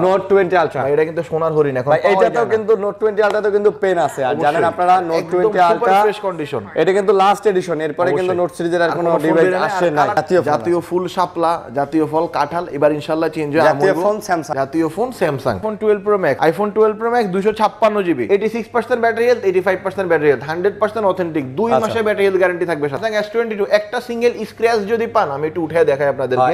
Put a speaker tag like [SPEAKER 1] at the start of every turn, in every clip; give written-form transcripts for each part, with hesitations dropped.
[SPEAKER 1] Note 20 ultra
[SPEAKER 2] এটা কিন্তু সোনার হরিণ এখন
[SPEAKER 1] এটাতেও কিন্তু নোট 20 আলট্রাতে কিন্তু পেন আছে আর জানেন আপনারা নোট 20 আলট্রা
[SPEAKER 2] ফ্রেশ কন্ডিশন
[SPEAKER 1] এটা কিন্তু লাস্ট এডিশন এরপরে কিন্তু নোট সিরিজের আর কোনো ডিভাইস আসে না
[SPEAKER 2] জাতীয় ফুল শাপলা জাতীয় ফল কাঁঠাল এবার ইনশাআল্লাহ চেঞ্জ হবে
[SPEAKER 1] জাতীয় ফোন স্যামসাং
[SPEAKER 2] জাতীয় phone Samsung iPhone 12 pro max iPhone 12 pro max 256 GB 86% battery health 85% battery health 100% authentic 2 মাসের ব্যাটারি হেলথ গ্যারান্টি থাকবে Samsung S22 একটা সিঙ্গেল স্ক্র্যাচ যদি পান আমি একটু উঠায় দেখাই আপনাদেরকে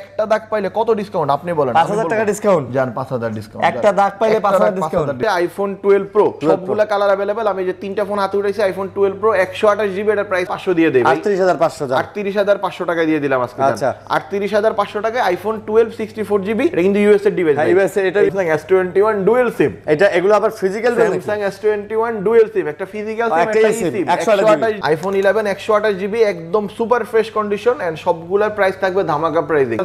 [SPEAKER 2] একটা দাগ পাইলে কত ডিসকাউন্ট আপনি বলেন
[SPEAKER 1] 5000 টাকা ডিসকাউন্ট
[SPEAKER 2] জান 5000 ডিসকাউন্ট
[SPEAKER 1] একটা দাগ পাইলে 5000 ডিসকাউন্ট
[SPEAKER 2] আইফোন 12 প্রো সবগুলা কালার अवेलेबल আমি যে তিনটা ফোন হাতে উঠাইছি আইফোন 12 প্রো 128 জিবি এর প্রাইস 500 দিয়ে দেই 38500 টাকা দিয়ে দিলাম আজকে
[SPEAKER 1] আচ্ছা
[SPEAKER 2] 38500 টাকায় আইফোন 12 64 জিবি এটা কিন্তু ইউএস এর ডিভাইস
[SPEAKER 1] ইউএস এটা
[SPEAKER 2] Samsung S21 ডুয়াল সিম
[SPEAKER 1] এটা এগুলো আবার physical
[SPEAKER 2] Samsung S21 dual SIM একটা ফিজিক্যাল সিম একটা সিম 128 আইফোন 11 128 জিবি একদম সুপার ফ্রেশ কন্ডিশন এন্ড সবগুলোর প্রাইস থাকবে ধামাকা প্রাইসে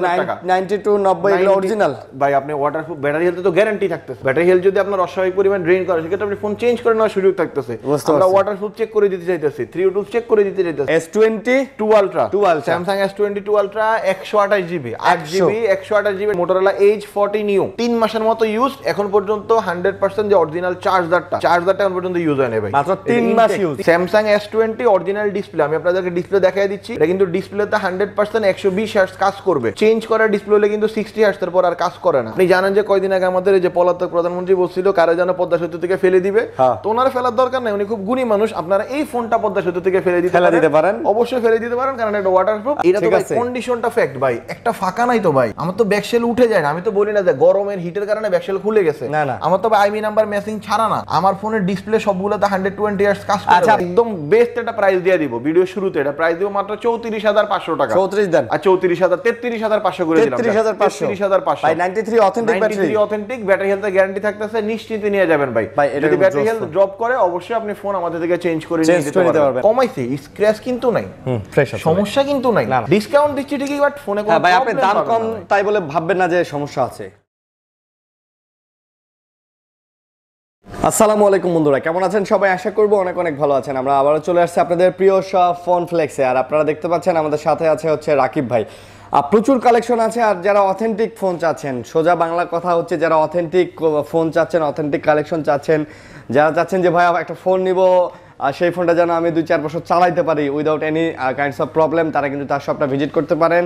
[SPEAKER 1] 90 টু 90 এগুলো অরিজিনাল
[SPEAKER 2] ভাই আপনি ওয়াটারপ্রুফ ব্যাটারি হেলথে তো গ্যারান্টি থাকতেছে ব্যাটারি হেলথ যদি আপনার অস্বাভাবিক পরিমাণ ড্রেন করে সেক্ষেত্রে আপনি ফোন চেঞ্জ করে নেওয়ার সুযোগ থাকতেছে আমরা ওয়াটারপ্রুফ চেক করে দিতে চাইতেছি 3 চেক করে দিতে চাইতেছি
[SPEAKER 1] S22
[SPEAKER 2] ultra Samsung S22 ultra 128 GB 8 GB 128 GB Motorola Edge 40 Neo 3 মাসের মতো ইউজ এখন পর্যন্ত 100% যে অরিজিনাল চার্জারটা এখন পর্যন্ত ইউজ হয় না ভাই
[SPEAKER 1] মাত্র 3 মাস use
[SPEAKER 2] Samsung S20 original display আমি আপনাদেরকে ডিসপ্লে দেখাই দিচ্ছি এটা কিন্তু ডিসপ্লেতে 100% 120 হার্টজ কাজ করবে চেঞ্জ করা ডিসপ্লে হলে কিন্তু 60 হার্টজ এর পর আর কাজ করে না আপনি জানেন যে কয়দিন আগে আমাদের এই যে পলাতক প্রধানমন্ত্রী বলছিল কারে যেন পদ্মা সেতু থেকে ফেলে দিবে তো ওনার ফেলার দরকার নাই উনি খুব গুণী মানুষ আপনারা এই ফোনটা পদ্মা সেতু থেকে ফেলে দিতে পারেন অবশ্যই ফেলে দিতে পারেন কারণ এটা ওয়াটারপ্রুফ এটা তো কন্ডিশনটা ফ্যাক্ট ভাই একটা ফাঁকা নাই তো ভাই আমার তো ব্যাকশেল উঠে যায় না আমি তো বলি না যে গরমের হিটের কারণে ব্যাকশেল খুলে গেছে আমার তো আইমি নাম্বার ম্যাচিং ছাড়া না আমার ফোনের ডিসপ্লে সবগুলোতে 120 হার্টজ কাজ করে একদম বেস্ট একটা প্রাইস দিয়ে দিব ভিডিও শুরুতে এটা প্রাইস দিব মাত্র 34500 টাকা
[SPEAKER 1] 34 দেন
[SPEAKER 2] আর 34000 33500 করে দিলাম
[SPEAKER 1] 33500 ভাই 93 authentic battery
[SPEAKER 2] 93 authentic battery health guarantee থাকতেছে নিশ্চিন্তে নিয়ে যাবেন ভাই যদি ব্যাটারি হেলথ ড্রপ করে অবশ্যই আপনি ফোন আমাদের থেকে চেঞ্জ করে নিতে পারবেন কমাইছে স্ক্র্যাচ কিন্তু নাই
[SPEAKER 1] ফ্রেশ
[SPEAKER 2] সমস্যা কিন্তু নাই ডিসকাউন্ট দিচ্ছি ঠিকই বাট ফোনে কোনো
[SPEAKER 1] ভাই আপনি দাম কম তাই বলে ভাববেন না যে সমস্যা আছে আসসালামু আলাইকুম বন্ধুরা কেমন আছেন সবাই আশা করব অনেক অনেক ভালো আছেন আমরা আবারো চলে আসছি আপনাদের প্রিয় ফোন ফ্লেক্সে আর আপনারা দেখতে পাচ্ছেন আমাদের সাথে আছে হচ্ছে রাকিব ভাই প্রচুর কালেকশন আছে আর যারা অথেন্টিক ফোন চাচ্ছেন সোজা বাংলা কথা হচ্ছে যারা অথেন্টিক ফোন চাচ্ছেন অথেন্টিক কালেকশন চাচ্ছেন যারা চাচ্ছেন যে ভাই একটা ফোন নিব আর সেই ফোনটা যেন আমি 2-4 বছর চালাইতে পারি without any kinds of problem তারা কিন্তু তার শপটা ভিজিট করতে পারেন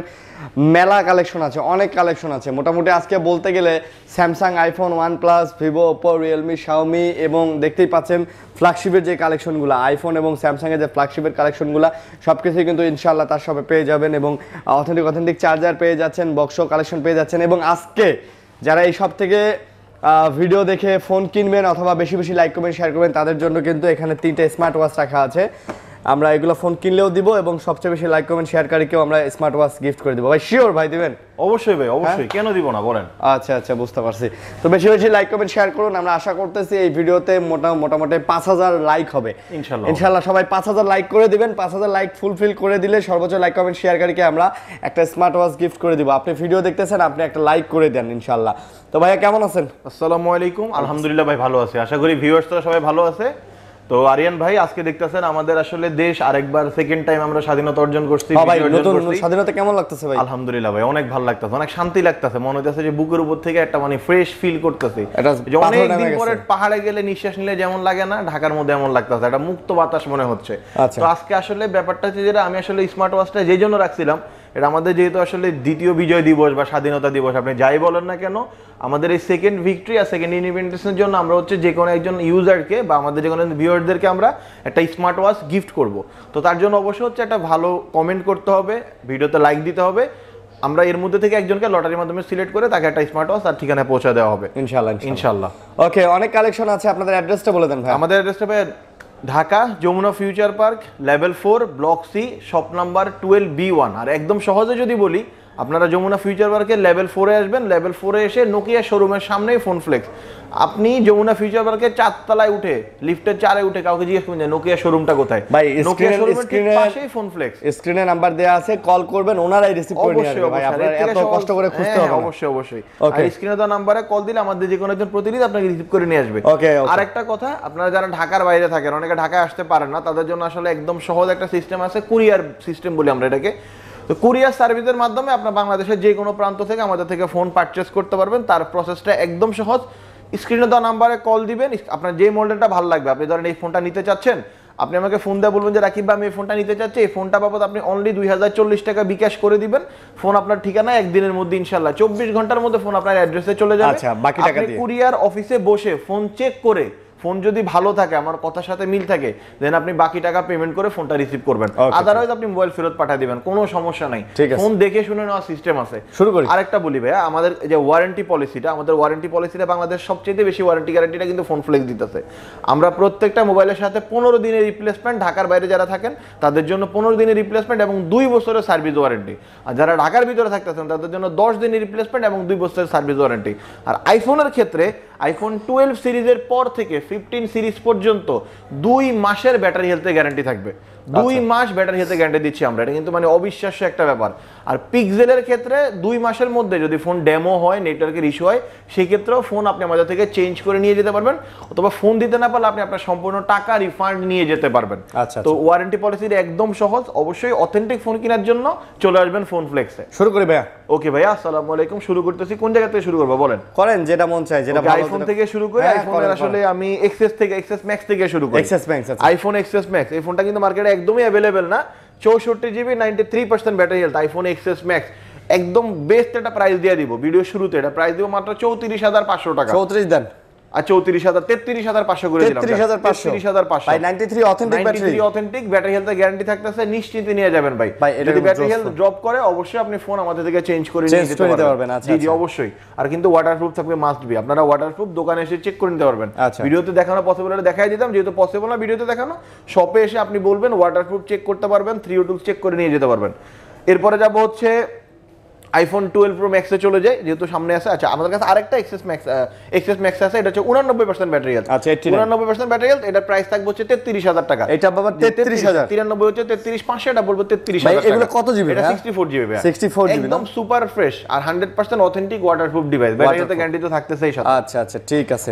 [SPEAKER 1] মেলা কালেকশন আছে অনেক কালেকশন আছে মোটামুটি আজকে বলতে গেলে Samsung iPhone OnePlus Vivo Oppo Realme Xiaomi এবং দেখতেই পাচ্ছেন ফ্ল্যাগশিপের যে কালেকশনগুলো আইফোন এবং স্যামসাংয়ের যে ফ্ল্যাগশিপের কালেকশনগুলো সব কিছুই কিন্তু ইনশাআল্লাহ তার শপে পেয়ে যাবেন এবং অথেন্টিক চার্জার পেয়ে যাচ্ছেন বক্সও কালেকশন পেয়ে যাচ্ছেন এবং আজকে যারা এই সব থেকে ভিডিও দেখে ফোন কিনবেন অথবা বেশি বেশি লাইক কমেন্ট শেয়ার করবেন তাদের জন্য কিন্তু এখানে 3টে স্মার্ট ওয়াচ রাখা আছে আমরা এগুলো ফোন কিনলেও দিব এবং সবচেয়ে বেশি লাইক কমেন্ট শেয়ারকারীকেও আমরা স্মার্ট ওয়াচ গিফট করে দিব ভাই শিওর ভাই দিবেন
[SPEAKER 2] অবশ্যই ভাই অবশ্যই কেন দিব না বলেন
[SPEAKER 1] আচ্ছা বুঝতে পারছি তো বেশি বেশি লাইক কমেন্ট শেয়ার করুন আমরা আশা করতেছি এই ভিডিওতে মোটামুটি 5000 লাইক হবে ইনশাআল্লাহ সবাই 5000 লাইক করে দিবেন 5000 লাইক ফুলফিল করে দিলে সর্বোচ্চ লাইক কমেন্ট শেয়ারকারীকে আমরা একটা স্মার্ট ওয়াচ গিফট করে দিব আপনি ভিডিও দেখতেছেন আপনি একটা লাইক করে দেন ইনশাআল্লাহ তো ভাইয়া কেমন আছেন
[SPEAKER 2] আসসালামু আলাইকুম আলহামদুলিল্লাহ ভাই ভালো আছি আশা করি ভিউয়ার্সরা সবাই ভালো আছে তো আরিয়ান ভাই আজকে দেখতেছেন আমাদের আসলে দেশ আরেকবার সেকেন্ড টাইম আমরা স্বাধীনতা অর্জন করছি
[SPEAKER 1] ভাই নতুন স্বাধীনতা কেমন লাগতেছে ভাই
[SPEAKER 2] আলহামদুলিল্লাহ ভাই অনেক ভালো লাগতেছে অনেক শান্তি লাগতেছে মনে হচ্ছে যে বুকের উপর থেকে একটা মানে ফ্রেশ ফিল করতেছি যে অনেক দিন পরে পাহাড়ে গেলে নিঃশ্বাস নিলে যেমন লাগে না ঢাকার মধ্যে এমন লাগতেছে একটা মুক্ত বাতাস মনে হচ্ছে তো আজকে আসলে ব্যাপারটা হচ্ছে যেটা আমি আসলে স্মার্ট ওয়াচটা যেই জন্য রাখছিলাম এটা আমাদের যেহেতু আসলে দ্বিতীয় বিজয় দিবস বা স্বাধীনতা দিবস আপনি যাই বলেন না কেন আমাদের এই সেকেন্ড ভিক্টরি আর সেকেন্ড ইন্ডিপেন্ডেন্সের জন্য আমরা হচ্ছে যে কোনো একজন ইউজারকে বা আমাদের যে কোনো ভিউয়ারদেরকে আমরা একটা স্মার্ট ওয়াচ গিফট করব তো তার জন্য অবশ্যই হচ্ছে একটা ভালো কমেন্ট করতে হবে ভিডিওতে লাইক দিতে হবে আমরা এর মধ্যে থেকে একজনকে লটারির মাধ্যমে সিলেক্ট করে তাকে একটা স্মার্ট ওয়াচ তার ঠিকানায় পৌঁছে দেওয়া হবে ইনশাআল্লাহ
[SPEAKER 1] ওকে অনেক কালেকশন আছে আপনাদের অ্যাড্রেসটা বলে দেন ভাই
[SPEAKER 2] আমাদের অ্যাড্রেসটা ভাই Dhaka Jamuna future park level 4 block C shop number 12B1 আর একদম সহজে যদি বলি আপনারা যমুনা ফিউচার পার্কের লেভেল 4 এ আসবেন লেভেল 4 এ এসে নোকিয়া শোরুমের সামনেই ফোন ফ্লেক্স আপনি যমুনা ফিউচার পার্কের 4 তলায় উঠে লিফটের 4 এ উঠে কাউকে জিজ্ঞেস করবেন যে নোকিয়া শোরুমটা কোথায়
[SPEAKER 1] ভাই
[SPEAKER 2] স্ক্রিনের পাশেই ফোন ফ্লেক্স
[SPEAKER 1] স্ক্রিনে নাম্বার দেয়া আছে কল করবেন ওনারাই রিসিভ করে নিয়ে আসবে ভাই আপনারা এত কষ্ট করে খুঁজতে হবে না
[SPEAKER 2] অবশ্যই আর স্ক্রিনে দেওয়া নম্বরে কল দিলে আমাদের যে কোনো একজন প্রতিনিধি আপনাকে রিসিভ করে নিয়ে আসবে আরেকটা কথা আপনারা যারা ঢাকার বাইরে থাকেন অনেকে ঢাকায় আসতে পারেন না তাদের জন্য আসলে একদম সহজ একটা সিস্টেম আছে কুরিয়ার সিস্টেম বলি আমরা এটাকে তো কুরিয়ার সার্ভিসের মাধ্যমে আপনার বাংলাদেশের যে কোনো প্রান্ত থেকে আমাদের থেকে ফোন পারচেজ করতে পারবেন। তার প্রসেসটা একদম সহজ। স্ক্রিনে দেওয়া নাম্বারে কল দিবেন, আপনার যে মডেলটা ভালো লাগবে, আপনি ধরেন এই ফোনটা নিতে চাচ্ছেন, আপনি আমাকে ফোন দিয়ে বলবেন যে রাকিব ভাই আমি এই ফোনটা নিতে চাচ্ছি, এই ফোনটা বাবদ আপনি অনলি 2040 টাকা বিকাশ করে দিবেন। ফোন আপনার ঠিকানা একদিনের মধ্যে ইনশাআল্লাহ 24 ঘন্টার মধ্যে ফোন আপনার অ্যাড্রেসে চলে যাবে।
[SPEAKER 1] আচ্ছা, বাকি টাকা
[SPEAKER 2] আপনি
[SPEAKER 1] দিয়ে
[SPEAKER 2] কুরিয়ার অফিসে বসে ফোন চেক করে, ফোন যদি ভালো থাকে, আমার কথার সাথে মিল থাকে, দেন আপনি বাকি টাকা পেমেন্ট করে ফোনটা রিসিভ করবেন। আদারওয়াইজ আপনি মোবাইল ফেরত পাঠিয়ে দিবেন, কোনো সমস্যা নাই। ফোন দেখে শুনে নেওয়ার সিস্টেম আছে।
[SPEAKER 1] শুরু করি।
[SPEAKER 2] আরেকটা বলি ভাইয়া, আমাদের যে ওয়ারেন্টি পলিসিটা, আমাদের ওয়ারেন্টি পলিসিটা বাংলাদেশ সবচেয়ে বেশি ওয়ারেন্টি গ্যারান্টিটা কিন্তু ফোন ফ্লেক্স দিতেছে। আমরা প্রত্যেকটা মোবাইলের সাথে 15 দিনের রিপ্লেসমেন্ট, ঢাকার বাইরে যারা থাকেন তাদের জন্য 15 দিনের রিপ্লেসমেন্ট এবং 2 বছরের সার্ভিস ওয়ারেন্টি, আর যারা ঢাকার ভিতরে থাকতেছেন তাদের জন্য 10 দিনের রিপ্লেসমেন্ট এবং 2 বছরের সার্ভিস ওয়ারেন্টি। আর আইফোনের ক্ষেত্রে আইফোন 12 সিরিজের পর থেকে 15 সিরিজ পর্যন্ত 2 মাসের ব্যাটারি হেলথে গ্যারান্টি থাকবে। 2 মাস ব্যাটারি হেলথে গ্যারান্টি দিচ্ছি আমরা, এটা কিন্তু মানে অবিশ্বাস্য একটা ব্যাপার। আর পিক্সেলের ক্ষেত্রে 2 মাসের মধ্যে যদি ফোন ডেমো হয়, নেটওয়ার্কের ইস্যু হয়, সেই ক্ষেত্রেও ফোন আপনি আমাদের থেকে চেঞ্জ করে নিয়ে যেতে পারবেন, অথবা ফোন দিতে না পারলে আপনি আপনার সম্পূর্ণ টাকা রিফান্ড নিয়ে যেতে পারবেন। তো ওয়ারেন্টি পলিসিটা একদম সহজ। অবশ্যই অথেন্টিক ফোন কেনার জন্য চলে আসবেন ফোন ফ্লেক্সে।
[SPEAKER 1] শুরু করি ভাইয়া।
[SPEAKER 2] ওকে ভাইয়া, আসসালামু আলাইকুম। শুরু করতেছি, কোন জায়গা থেকে শুরু করব বলেন?
[SPEAKER 1] করেন যেটা মন চায়, যেটা ভালো।
[SPEAKER 2] আইফোন থেকে শুরু করে। আইফোনের আসলে আমি এক্সএস ম্যাক্স থেকে শুরু করি। আইফোন এক্সএস ম্যাক্স, এই ফোনটা কিন্তু মার্কেটে একদমই অ্যাভেলেবেল না। 64 GB 93% battery health iPhone XS max, একদম বেস্ট একটা প্রাইস দিয়ে দিব ভিডিও শুরুতে। এটা প্রাইস দিব মাত্র 34,500 টাকা।
[SPEAKER 1] 34 দেন।
[SPEAKER 2] আর 33,500 করে দিলাম। 33,500
[SPEAKER 1] ভাই 93 authentic battery,
[SPEAKER 2] 93 authentic battery health guarantee থাকতেছে, নিশ্চিন্তে নিয়ে যাবেন ভাই। যদি ব্যাটারি হেলথ ড্রপ করে অবশ্যই আপনি ফোন আমাদের থেকে চেঞ্জ করে নিতে পারবেন। জি জি অবশ্যই। আর কিন্তু ওয়াটারপ্রুফ থাকবে, মাস্ট বি। আপনারা ওয়াটারপ্রুফ দোকানে এসে চেক করে নিতে পারবেন। ভিডিওতে দেখানো পসিবল হলে দেখাই দিতাম, যেহেতু পসিবল না ভিডিওতে দেখানো, শপে এসে আপনি বলবেন ওয়াটারপ্রুফ চেক করতে পারবেন, 302 চেক করে নিয়ে যেতে পারবেন। এরপরে যাব হচ্ছে আইফোন 12 প্রো ম্যাক্সে চলে যায়, যেহেতু সামনে আছে। আচ্ছা, আমাদের কাছে আরেকটা এক্সএস ম্যাক্স আছে, এটা হচ্ছে 89% ব্যাটারি হেলথ। আচ্ছা, 89% ব্যাটারি হেলথ, এটার প্রাইস থাকবে হচ্ছে 33,000 টাকা।
[SPEAKER 1] এটা বাবা 33,000,
[SPEAKER 2] 93 হচ্ছে 33,500, এটা বলবো 33,000 টাকা।
[SPEAKER 1] এগুলো কত জিবি?
[SPEAKER 2] এটা 64 জিবি ভাই,
[SPEAKER 1] 64 জিবি,
[SPEAKER 2] একদম সুপার ফ্রেশ আর 100% authentic waterproof device. Battery health guarantee তো থাকতেছেই সাথে।
[SPEAKER 1] আচ্ছা আচ্ছা, ঠিক আছে।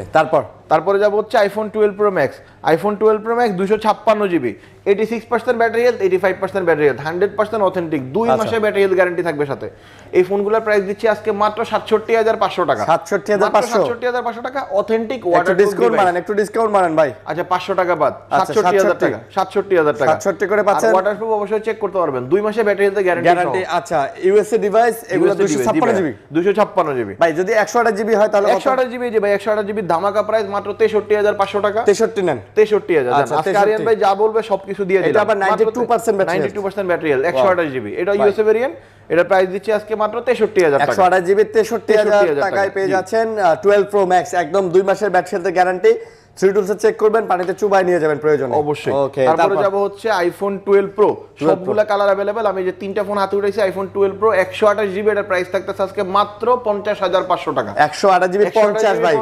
[SPEAKER 1] তারপরে
[SPEAKER 2] যাব হচ্ছে iPhone 12 pro max. IPhone 12 pro max 256 GB, 86% battery health, 85% battery health, 100% authentic, 2 মাসের ব্যাটারি হেলথ গ্যারান্টি থাকবে সাথে। এই ফোনগুলোর প্রাইস দিচ্ছি আজকে মাত্র 67,500 টাকা। 67,500 টাকা অথেন্টিক ওয়াটারপ্রুফ
[SPEAKER 1] ডিসকাউন্ট মারেন, একটু ডিসকাউন্ট মারেন ভাই।
[SPEAKER 2] আচ্ছা, 500 টাকা বাদ, 67,000 টাকা। 67
[SPEAKER 1] করে পাচ্ছেন।
[SPEAKER 2] ওয়াটারপ্রুফ অবশ্যই চেক করতে পারবেন, 2 মাসের ব্যাটারি হেলথ গ্যারান্টি।
[SPEAKER 1] আচ্ছা, ইউএসএ ডিভাইস এগুলো 256 জিবি।
[SPEAKER 2] 256 জিবি
[SPEAKER 1] ভাই, যদি 128 জিবি হয় তাহলে
[SPEAKER 2] 128 জিবি যে ভাই, 128 জিবি ধামাকা প্রাইস মাত্র 63,500 টাকা।
[SPEAKER 1] 63 নেন,
[SPEAKER 2] 63,000। আজকে আরিয়ান ভাই যা বলবে সবকিছু দিয়ে দিলাম।
[SPEAKER 1] এটা আবার 92% ব্যাটারি,
[SPEAKER 2] 92% ব্যাটারি হেলথ, 128 জিবি। এটা ইউএসএ ভেরিয়েন্ট, এটা প্রাইস দিচ্ছি আজকে মাত্র 63,000 টাকা।
[SPEAKER 1] 128 জিবি 63,000 টাকায় পেয়ে যাচ্ছেন 12 প্রো ম্যাক্স, একদম 2 মাসের ব্যাটারি হেলথ গ্যারান্টি। 3 চেক করবেন, পানিতে চুবাই নিয়ে যাবেন প্রয়োজনে
[SPEAKER 2] অবশ্যই। তারপরে যাব হচ্ছে আইফোন 12 প্রো, সবগুলা কালার अवेलेबल। আমি যে তিনটা ফোন হাতে উঠাইছি, আইফোন 12 প্রো 128 জিবি, এর প্রাইস থাকতেছে আজকে মাত্র 50,500 টাকা।
[SPEAKER 1] 128 জিবি 50 ভাই,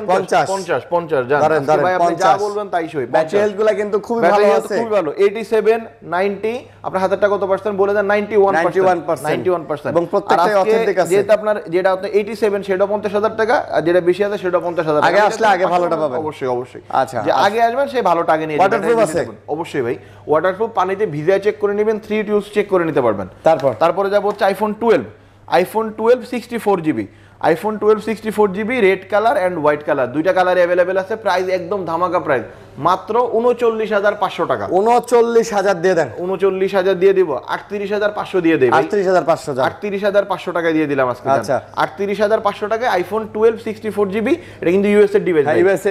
[SPEAKER 2] 50 জানেন ভাই, আপনি যা বলবেন তাই সই।
[SPEAKER 1] ব্যাটারি হেলথগুলো কিন্তু খুবই ভালো আছে,
[SPEAKER 2] খুবই ভালো। 87 90 আপনার হাতেরটা কত পার্সেন্ট বলে দেন? 91%।
[SPEAKER 1] এবং প্রত্যেকটাই অথেন্টিক আছে।
[SPEAKER 2] যেটা আপনার 87 সেটা 50,000 টাকা, আর যেটা বেশি আছে সেটা 50,000 টাকা।
[SPEAKER 1] আগে আসলে আগে ভালোটা পাবেন
[SPEAKER 2] অবশ্যই। যে আগে আসবেন সেই ভালো টাকা নিয়ে
[SPEAKER 1] ওয়াটারপ্রুফ আছে
[SPEAKER 2] অবশ্যই ভাই। ওয়াটারপ্রুফ, পানিতে ভিজা চেক করে নেবেন, 3 চেক করে নিতে পারবেন। তারপরে যাব হচ্ছে iPhone 12 64 GB. IPhone 12 64 GB, red colour and white colour, দুইটা কালারে अवेलेबल আছে। প্রাইস একদম ধামাকা প্রাইস, মাত্র 39,500 টাকা।
[SPEAKER 1] 39,000 দিয়ে দেন।
[SPEAKER 2] 39,000 দিয়ে দিব, 38,500 দিয়ে দেই ভাই। 38,500 টাকা দিয়ে দিলাম আজকে।
[SPEAKER 1] আচ্ছা,
[SPEAKER 2] 38,500 টাকায় আইফোন 12 64 জিবি। এটা কিন্তু ইউএস এর ডিভাইস।
[SPEAKER 1] এটা ইউএস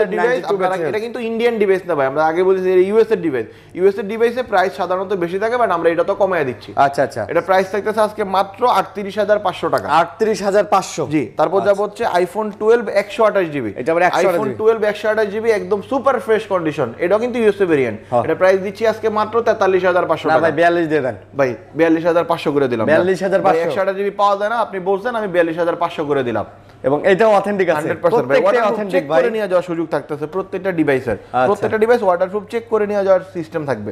[SPEAKER 1] এর ডিভাইস,
[SPEAKER 2] এটা কিন্তু ইন্ডিয়ান ডিভাইস না ভাই। আমরা আগে বলেছি এটা ইউএস এর ডিভাইস। ইউএস এর ডিভাইসে প্রাইস সাধারণত বেশি থাকে, বাট আমরা এটা তো কমায় দিচ্ছি।
[SPEAKER 1] আচ্ছা আচ্ছা,
[SPEAKER 2] এটা প্রাইস থাকতেছে আজকে মাত্র 38,500 টাকা।
[SPEAKER 1] 38,500
[SPEAKER 2] জি। তারপর যাব হচ্ছে আইফোন 12 128 জিবি।
[SPEAKER 1] এটা আবার
[SPEAKER 2] আইফোন 12 128 জিবি, একদম সুপার ফ্রেশ কন্ডিশন। এটাও কিন্তু ইউএসএ ভেরিয়েন্ট। এটা প্রাইস দিচ্ছি আজকে মাত্র 43,500 টাকা।
[SPEAKER 1] না ভাই, 42 দিয়ে দেন
[SPEAKER 2] ভাই, 42,500 করে দিলাম।
[SPEAKER 1] 42,500।
[SPEAKER 2] 128 জিবি পাওয়া যায় না, আপনি বলছেন, আমি 42,500 করে দিলাম।
[SPEAKER 1] এবং এটাও অথেন্টিক আছে
[SPEAKER 2] 100% প্রত্যেকটা অথেন্টিক ভাই করে নিয়ে যাওয়ার সুযোগ থাকতেছে প্রত্যেকটা ডিভাইসের প্রত্যেকটা ডিভাইস ওয়াটারপ্রুফ চেক করে নিয়ে যাওয়ার সিস্টেম থাকবে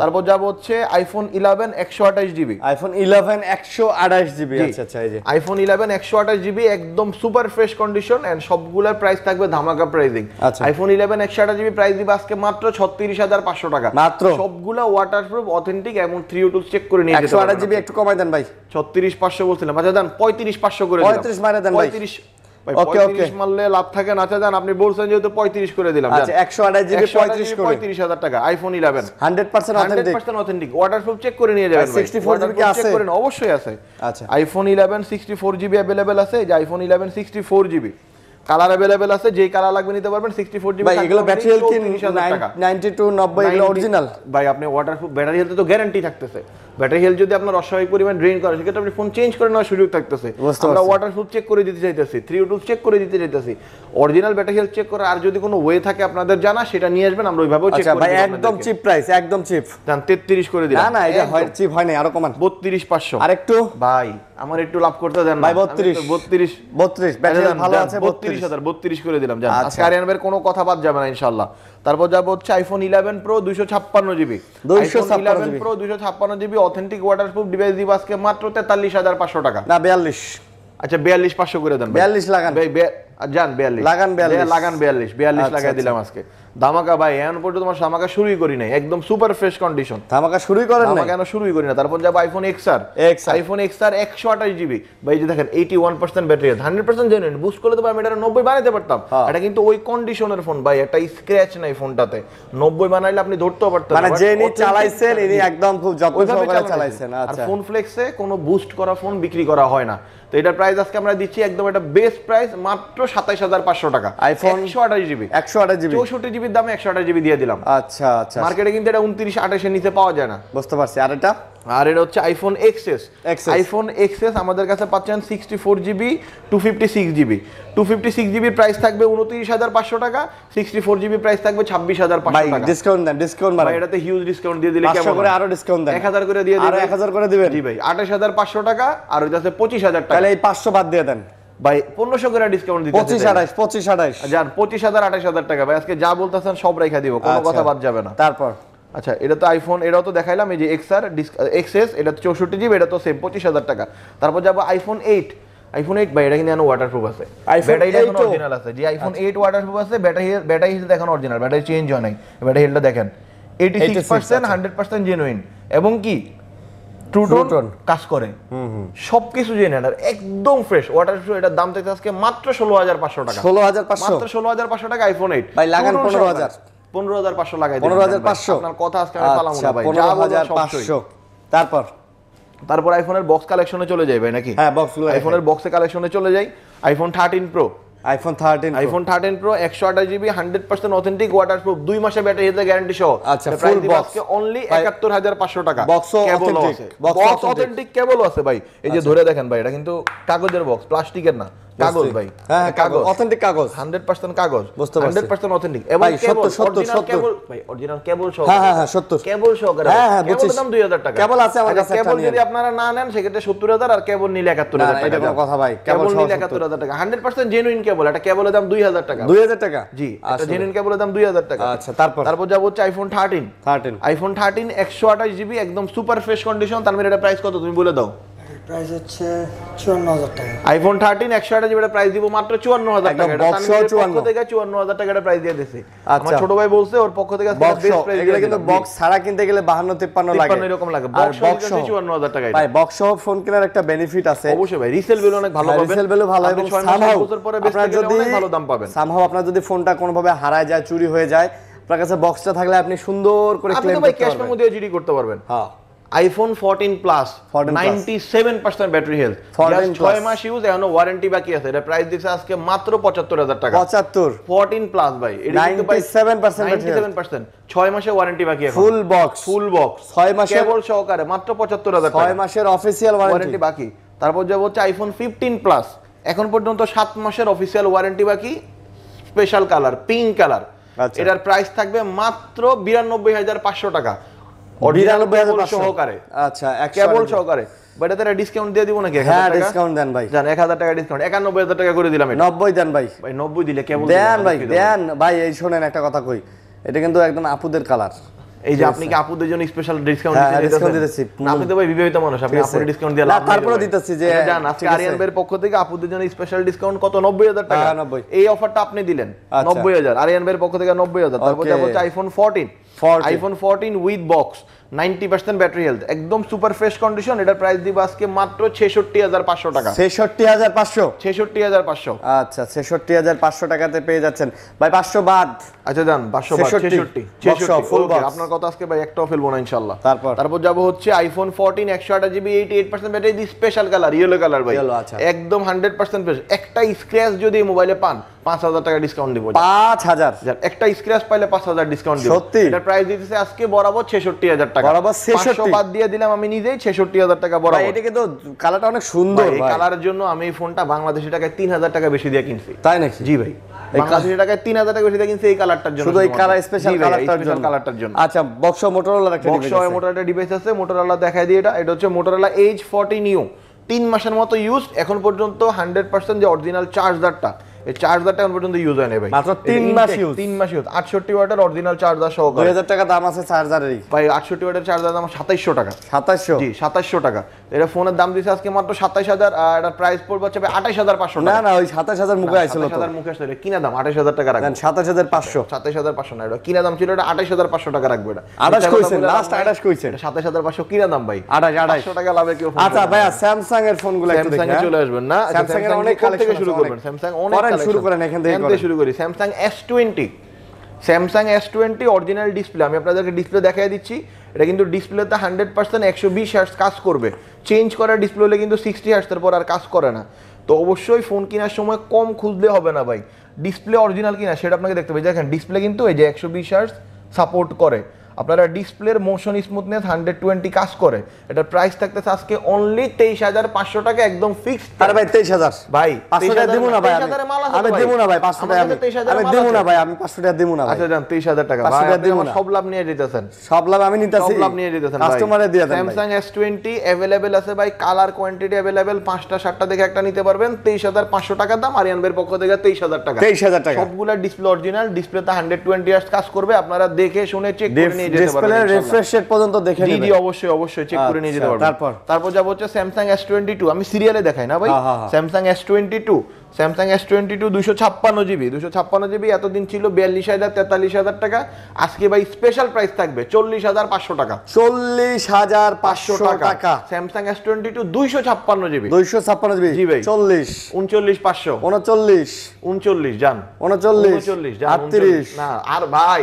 [SPEAKER 2] তারপর যাব হচ্ছে আইফোন 11 128 জিবি
[SPEAKER 1] আইফোন 11 128 জিবি আচ্ছা আচ্ছা এই যে
[SPEAKER 2] আইফোন 11 128 জিবি একদম সুপার ফ্রেশ কন্ডিশন এন্ড সবগুলোর প্রাইস থাকবে ধামাকা প্রাইসিং আইফোন 11 128 জিবি প্রাইস দিবে আজকে মাত্র 36500 টাকা
[SPEAKER 1] মাত্র
[SPEAKER 2] সবগুলা ওয়াটারপ্রুফ অথেন্টিক এবং 302 চেক করে নিয়ে যেতে
[SPEAKER 1] 128 জিবি একটু কমাই দেন ভাই
[SPEAKER 2] 36500 বলছিলাম আচ্ছা দেন 3500 করে দিলাম
[SPEAKER 1] 35 মাইরা দেন ভাই
[SPEAKER 2] 35 ওকে ওকে মারলে লাভ থাকে না চাচা আপনি বলছেন যেহেতু 35 করে দিলাম
[SPEAKER 1] আচ্ছা 128 জিবি 35 করে
[SPEAKER 2] 35000 টাকা iPhone 11
[SPEAKER 1] 100% authentic
[SPEAKER 2] 100% authentic waterproof check করে নিয়ে যাবেন ভাই
[SPEAKER 1] 64 জিবি কি আছে
[SPEAKER 2] অবশ্যই আছে
[SPEAKER 1] আচ্ছা
[SPEAKER 2] আইফোন 11 64 জিবি अवेलेबल আছে এই যে আইফোন 11 64 জিবি কালার अवेलेबल আছে যেই কালার লাগবে নিতে পারবেন 64 জিবি
[SPEAKER 1] ভাই এগুলো ব্যাটারি হেলথ কি 92 90 এগুলো অরিজিনাল
[SPEAKER 2] ভাই আপনি ওয়াটারপ্রুফ ব্যাটারি হেলথে তো গ্যারান্টি থাকতেছে ব্যাটারি হেলথ যদি আপনার অস্বাভাবিক পরিমাণ ড্রেন করে সেক্ষেত্রে আপনি ফোন চেঞ্জ করে নেওয়ার সুযোগ থাকতেছে আমরা ওয়াটারপ্রুফ চেক করে দিতে চাইতেছি 302 চেক করে দিতে চাইতেছি অরিজিনাল ব্যাটারি হেলথ চেক করা আর যদি কোনো ওয়ে থাকে আপনাদের জানা সেটা নিয়ে আসবেন আমরা ওইভাবেও চেক করে
[SPEAKER 1] দেব ভাই একদম চিপ প্রাইস একদম চিপ
[SPEAKER 2] দাম 33 করে দিলাম
[SPEAKER 1] না না এটা হয় চিপ হয় না আরো কমান
[SPEAKER 2] 32500
[SPEAKER 1] আরেকটু
[SPEAKER 2] ভাই আমার একটু লাভ করতে দেন
[SPEAKER 1] ভাই 32 ব্যাটারি ভালো আছে
[SPEAKER 2] 32000 করে দিলাম জান আজকে আরিয়ান ভাইয়ের কোনো কথা বাদ যাবে না ইনশাআল্লাহ তারপর যাব হচ্ছে iPhone 11 pro 256 GB 256 pro 256 GB authentic waterproof device দিব আজকে মাত্র 43500 টাকা
[SPEAKER 1] না 42
[SPEAKER 2] আচ্ছা 42500 করে দেন
[SPEAKER 1] 42 লাগান
[SPEAKER 2] ভাই জান 42 লাগান 42 লাগাই দিলাম আজকে ধামাকা ভাই এখন পর্যন্ত তোমার ধামাকা শুরুই করি নাই একদম সুপার ফ্রেশ কন্ডিশন
[SPEAKER 1] ধামাকা শুরুই করেন না
[SPEAKER 2] ধামাকা কেন শুরুই করি না তারপর যাব iPhone XR iPhone XR 128 GB ভাই যে দেখেন 81% ব্যাটারি 100% জেনুইন বুস্ট করলে তো আমি এটা 90 বানাইতে পারতাম এটা কিন্তু ওই কন্ডিশনের ফোন ভাই একটা স্ক্র্যাচ নাই ফোনটাতে 90 বানাইলে আপনি ধরতেও পারতেন
[SPEAKER 1] মানে যেনি চালাইছেন ইনি একদম খুব যত্ন সহকারে চালাইছেন
[SPEAKER 2] আচ্ছা আর ফোন ফ্লেক্সে কোনো বুস্ট করা ফোন বিক্রি করা হয় না তো এটার প্রাইস আজকে আমরা দিচ্ছি একদম এটা বেস্ট প্রাইস মাত্র 27500 টাকা
[SPEAKER 1] আইফোন
[SPEAKER 2] 128 জিবি 64 জিবির দামে 128 জিবি দিয়ে দিলাম
[SPEAKER 1] আচ্ছা আচ্ছা
[SPEAKER 2] মার্কেটে কিন্তু এটা 29 28 এর নিচে পাওয়া যায় না
[SPEAKER 1] বুঝতে পারছি আর এটা
[SPEAKER 2] হচ্ছে আইফোন XS আইফোন XS আমাদের কাছে পাচ্ছেন 64 জিবি 256 জিবি 256 জিবির প্রাইস থাকবে 29500 টাকা 64 জিবি প্রাইস থাকবে 26500 টাকা
[SPEAKER 1] ভাই ডিসকাউন্ট দেন ডিসকাউন্ট মারেন
[SPEAKER 2] ভাই এটাতে হিউজ ডিসকাউন্ট দিয়ে দিলে কেমন
[SPEAKER 1] 500 করে আরো ডিসকাউন্ট দেন
[SPEAKER 2] 1000 করে দিয়ে দিবেন
[SPEAKER 1] আরো 1000 করে দিবেন
[SPEAKER 2] জি ভাই 28500 টাকা আর ওইটা আছে 25000 টাকা
[SPEAKER 1] তাহলে এই 500 বাদ দিয়ে দেন
[SPEAKER 2] ভাই 1500 করে ডিসকাউন্ট দিতে
[SPEAKER 1] 25 28
[SPEAKER 2] জান 25000 28000 টাকা ভাই আজকে যা বলতাছেন সব রাখা দিব কোনো কথা বাদ যাবে না
[SPEAKER 1] তারপর
[SPEAKER 2] আচ্ছা এটা তো আইফোন এটাও তো দেখাইলাম এই যে XS এটা তো 64 জিবি এটা তো সেম 25000 টাকা তারপর যাব আইফোন 8 ভাই এটা কিন্তু ওয়াটারপ্রুফ আছে ব্যাটারিটা এখন অরিজিনাল আছে যে আইফোন 8 ওয়াটারপ্রুফ আছে ব্যাটারি হিল দেখেন অরিজিনাল ব্যাটারি চেঞ্জ হয় নাই ব্যাটারি হিলটা দেখেন 86% 100% জেনুইন এবং কি ট্রু টোন কাজ করে সবকিছু জেনুইন আর একদম ফ্রেশ ওয়াটারপ্রুফ এটার দাম থেকে আজকে মাত্র 16500 টাকা
[SPEAKER 1] 16500
[SPEAKER 2] মাত্র 16500 টাকা আইফোন 8
[SPEAKER 1] ভাই লাগান 15000
[SPEAKER 2] 15500 লাগাই দিন
[SPEAKER 1] 15500
[SPEAKER 2] আপনার কথা আজকে আমি পালাম না ভাই
[SPEAKER 1] 15500 তারপর
[SPEAKER 2] আইফোনের বক্স কালেকশনে চলে যাই ভাই নাকি
[SPEAKER 1] হ্যাঁ বক্সগুলো
[SPEAKER 2] আইফোনের বক্সে কালেকশনে চলে যাই iPhone 13 pro
[SPEAKER 1] iPhone 13
[SPEAKER 2] pro 128 GB 100% authentic waterproof 2 মাসের ব্যাটারি হেলথ গ্যারান্টি সহ
[SPEAKER 1] আচ্ছা ফুল বক্স
[SPEAKER 2] আজকে অনলি 71500 টাকা
[SPEAKER 1] বক্স অথেন্টিক
[SPEAKER 2] বক্স অথেন্টিক কেবলও আছে ভাই এই যে ধরে দেখেন ভাই এটা কিন্তু কাগজের বক্স প্লাস্টিকের না কাগজ ভাই
[SPEAKER 1] হ্যাঁ কাগজ অথেন্টিক কাগজ
[SPEAKER 2] 100% কাগজ
[SPEAKER 1] 100%
[SPEAKER 2] অথেন্টিক এবং কেবল ভাই অরিজিনাল কেবল সহ
[SPEAKER 1] হ্যাঁ হ্যাঁ 70
[SPEAKER 2] কেবল সহকারে
[SPEAKER 1] হ্যাঁ
[SPEAKER 2] কেবল দাম 2000 টাকা
[SPEAKER 1] কেবল আছে আমার কাছে
[SPEAKER 2] কেবল যদি আপনারা না নেন সেক্ষেত্রে 70000 আর কেবল নিলে 71000 টাকা
[SPEAKER 1] এটা কোনো কথা ভাই
[SPEAKER 2] কেবল নিলে 71000 টাকা 100% জেনুইন কেবল এটা কেবলের দাম 2000 টাকা
[SPEAKER 1] 2000 টাকা
[SPEAKER 2] জি এটা জেনুইন কেবলের দাম 2000 টাকা
[SPEAKER 1] আচ্ছা তারপর
[SPEAKER 2] যাব হচ্ছে আইফোন 13 আইফোন 13 128 জিবি একদম সুপার ফ্রেশ কন্ডিশন তার মানে এটা প্রাইস কত তুমি বলে দাও
[SPEAKER 3] প্রাইস হচ্ছে 54000 টাকা
[SPEAKER 2] আইফোন 13 128 জিবি প্রাইস দিব মাত্র 54000 টাকা এটা পক্ষ থেকে 54000 টাকা প্রাইস দিয়ে দিয়েছি আমার ছোট ভাই বলছে ওর পক্ষ থেকে আজকে বেস্ট প্রাইস
[SPEAKER 1] এগুলা কিন্তু বক্স ছাড়া কিনতে গেলে 52 53 লাগে
[SPEAKER 2] 53 এরকম লাগে বক্স সহ 54000 টাকা
[SPEAKER 1] ভাই বক্স সহ ফোন কেনার একটা বেনিফিট আছে
[SPEAKER 2] অবশ্যই ভাই রিসেল ভ্যালু অনেক ভালো পাবেন
[SPEAKER 1] রিসেল ভ্যালু ভালো এবং সামহাউ
[SPEAKER 2] বছর পরে বেচতে গেলে অনেক ভালো দাম পাবেন
[SPEAKER 1] সামহাউ আপনার যদি ফোনটা কোনোভাবে হারায় যায় চুরি হয়ে যায় আপনার কাছে বক্সটা থাকলে আপনি সুন্দর করে ক্লেম করতে পারবেন
[SPEAKER 2] আপনি ভাই ক্যাশ মেমো দিয়ে জিডি করতে পারবেন
[SPEAKER 1] হ্যাঁ
[SPEAKER 2] আইফোন 14 প্লাস 97% ব্যাটারি হেলথ 6 মাস ইউজ এখনো ওয়ারেন্টি বাকি আছে এটা প্রাইস দিছে আজকে মাত্র 75000 টাকা 14 প্লাস ভাই এটা কিন্তু 97% 6 মাসের ওয়ারেন্টি বাকি আছে
[SPEAKER 1] ফুল বক্স 6 মাসের
[SPEAKER 2] কেবল সহকারে মাত্র 75000 টাকা
[SPEAKER 1] 6 মাসের অফিশিয়াল
[SPEAKER 2] ওয়ারেন্টি বাকি তারপর যাব হচ্ছে আইফোন 15 প্লাস এখন পর্যন্ত 7 মাসের অফিশিয়াল ওয়ারেন্টি বাকি স্পেশাল কালার পিঙ্ক কালার এটার প্রাইস থাকবে মাত্র 92500 টাকা 92500 সহকারে
[SPEAKER 1] আচ্ছা
[SPEAKER 2] কেবল সহকারে বাট এটাতে ডিসকাউন্ট দিয়ে দিব নাকি?
[SPEAKER 1] হ্যাঁ ডিসকাউন্ট দেন ভাই,
[SPEAKER 2] জান 1000 টাকা ডিসকাউন্ট, 91000 টাকা করে দিলাম।
[SPEAKER 1] 90 দেন ভাই।
[SPEAKER 2] ভাই 90 দিলে কেবল
[SPEAKER 1] দেন ভাই, দেন ভাই। এই শুনেন একটা কথা কই, এটা কিন্তু একদম আপুদের কালার।
[SPEAKER 2] এই যে আপনি কি আপুদের জন্য স্পেশাল ডিসকাউন্ট
[SPEAKER 1] দিতেছি?
[SPEAKER 2] আপনি তো ভাই বিবাহিত মানুষ, আপনি আপুদের ডিসকাউন্ট দিয়ে লাভ নাই।
[SPEAKER 1] তারপরে দিতেছি যে
[SPEAKER 2] জান আজকে আরিয়ান ভাইয়ের পক্ষ থেকে আপুদের জন্য স্পেশাল ডিসকাউন্ট কত? 90000 টাকা। এই অফারটা আপনি দিলেন 90000, আরিয়ান ভাইয়ের পক্ষ থেকে 90000। তারপর যাব হচ্ছে iPhone 14 with box, 90% battery health, একদম সুপার ফ্রেশ কন্ডিশন। এটার প্রাইস দিব আজকে মাত্র 66500 টাকা। 66500।
[SPEAKER 1] আচ্ছা 66500 টাকাতে পেয়ে যাচ্ছেন ভাই। 500 বাদ।
[SPEAKER 2] আচ্ছা জান 500 বাদ, 66 ফুল বক্স। আপনার কথা আজকে ভাই একটাও ফেলবো না ইনশাআল্লাহ। তারপর যাব হচ্ছে আইফোন 14 128GB 88% ব্যাটারি দি, স্পেশাল কালার ইয়েলো কালার ভাই, একদম 100% ফ্রেশ। একটা স্ক্র্যাচ যদি মোবাইলে পান 5000 টাকা ডিসকাউন্ট দিব।
[SPEAKER 1] 5000
[SPEAKER 2] একটা স্ক্র্যাচ পাইলে 5000 ডিসকাউন্ট দিব।
[SPEAKER 1] সত্যি?
[SPEAKER 2] এটার প্রাইস দিতেছে আজকে বরাবর 66000 টাকা।
[SPEAKER 1] বরাবর
[SPEAKER 2] 500 বাদ দিয়ে দিলাম আমি নিজেই 66000 টাকা বরাবর।
[SPEAKER 1] ভাই এটা কিন্তু কালারটা অনেক সুন্দর ভাই।
[SPEAKER 2] এই কালারের জন্য আমি এই ফোনটা বাংলাদেশি টাকায় 3000 টাকা বেশি দিয়ে কিনছি।
[SPEAKER 1] তাই নাকি?
[SPEAKER 2] জি ভাই, বাংলাদেশি টাকায় 3000 টাকা বেশি দিয়ে কিনছি এই কালারটার জন্য,
[SPEAKER 1] শুধু এই কালার, স্পেশাল কালারটার জন্য। আচ্ছা বক্স মোটরোলার একটা ডিভাইস আছে।
[SPEAKER 2] বক্স মোটরোলার ডিভাইস আছে, মোটরোলা দেখাই দিই। এটা হচ্ছে মোটরোলা H40 নিউ, 3 মাসের মতো ইউজ এখন পর্যন্ত। 100% যে অরিজিনাল চার্জারটা, এই চার্জারটা এখন পর্যন্ত ইউজ হয় না ভাই,
[SPEAKER 1] মাত্র 3 মাস ইউজ।
[SPEAKER 2] 3 মাস ইউজ, 68 ওয়াটের অরিজিনাল চার্জার সহকারে।
[SPEAKER 1] 2000 টাকা দাম আছে চার্জারেরই
[SPEAKER 2] ভাই। 68 ওয়াটের চার্জার দাম 2700 টাকা।
[SPEAKER 1] 2700?
[SPEAKER 2] জি 2700 টাকা। এটা ফোনের দাম দিছে আজকে মাত্র 27000, আর এটার প্রাইস পড়বে হচ্ছে 28500 টাকা।
[SPEAKER 1] না না, ওই 27000 মুখে আইছিল তো।
[SPEAKER 2] 27000 মুখে আসলে কিনা দাম 28000 টাকা রাখবেন।
[SPEAKER 1] 27500।
[SPEAKER 2] 27500 না, এটা কিনা দাম ছিল, এটা 28500 টাকা রাখবো। এটা
[SPEAKER 1] 28 কইছেন, লাস্ট 28 কইছেন।
[SPEAKER 2] 27500 কিনা দাম ভাই,
[SPEAKER 1] 28
[SPEAKER 2] টাকা লাভে কেউ।
[SPEAKER 1] আচ্ছা ভাইয়া স্যামসাং এর ফোনগুলো একটু দেখি।
[SPEAKER 2] স্যামসাং এ চলে আসবেন না?
[SPEAKER 1] স্যামসাং এর অনেক কালেকশন
[SPEAKER 2] থেকে শুরু করবেন। স্যামসাং অনেক কালেকশন
[SPEAKER 1] শুরু করেন এখান থেকে
[SPEAKER 2] শুরু করি। Samsung Samsung S20 original display, আমি আপনাদেরকে ডিসপ্লে দেখাই দিচ্ছি। এটা কিন্তু ডিসপ্লেতে 100% 120 হার্টজ কাজ করবে। চেঞ্জ করার ডিসপ্লে হলে কিন্তু 60 হার্টজের পর আর কাজ করে না। তো অবশ্যই ফোন কেনার সময় কম খুঁজলে হবে না ভাই, ডিসপ্লে অরিজিনাল কিনা সেটা আপনাকে দেখতে হবে। দেখেন ডিসপ্লে কিন্তু এই যে 120 হার্টজ সাপোর্ট করে। আপনারা ডিসপ্লের মোশন স্মুথনেস 120 কাজ করে। এটার প্রাইস থাকতেছে আজকে অনলি 23500 টাকা, একদম ফিক্সড।
[SPEAKER 1] আরে ভাই 23000
[SPEAKER 2] ভাই
[SPEAKER 1] 500 টাকা দিব না ভাই, আমি দিব না ভাই 500 টাকা, আমি দিব না ভাই, আমি 500 টাকা দিব না ভাই।
[SPEAKER 2] আচ্ছা জান 23000 টাকা ভাই, আপনি আমার সব লাভ নিয়ে যেতেছেন।
[SPEAKER 1] সব লাভ আমি নিতেছি,
[SPEAKER 2] সব লাভ নিয়ে যেতেছেন ভাই,
[SPEAKER 1] কাস্টমারে দিয়ে দেন।
[SPEAKER 2] স্যামসাং S20 अवेलेबल আছে ভাই, কালার কোয়ান্টিটি अवेलेबल, 5টা 7টা দেখে একটা নিতে পারবেন। 23500 টাকা দাম, আরিয়ান ভাইয়ের পক্ষ থেকে 23000 টাকা।
[SPEAKER 1] 23000 টাকা
[SPEAKER 2] সবগুলা ডিসপ্লে অরিজিনাল, ডিসপ্লেতে 120 হার্টজ কাজ করবে। আপনারা দেখে শুনে চেক করে নিয়ে যেতে পারবেন।
[SPEAKER 1] রিফ্রেশ রেট পর্যন্ত দেখে নেবেন।
[SPEAKER 2] জি অবশ্যই চেক করে নিয়ে যেতে পারবেন। তারপর যাব হচ্ছে স্যামসাং S22, আমি সিরিয়ালে দেখাই না ভাই। স্যামসাং S22 256GB এতদিন ছিল 42000 43000 টাকা। আজকে ভাই স্পেশাল প্রাইস থাকবে 40500 টাকা।
[SPEAKER 1] 40500 টাকা
[SPEAKER 2] স্যামসাং S22 256GB।
[SPEAKER 1] 256GB
[SPEAKER 2] জি ভাই
[SPEAKER 1] 40
[SPEAKER 2] 39500
[SPEAKER 1] 39
[SPEAKER 2] জান
[SPEAKER 1] 39 38
[SPEAKER 2] না আর ভাই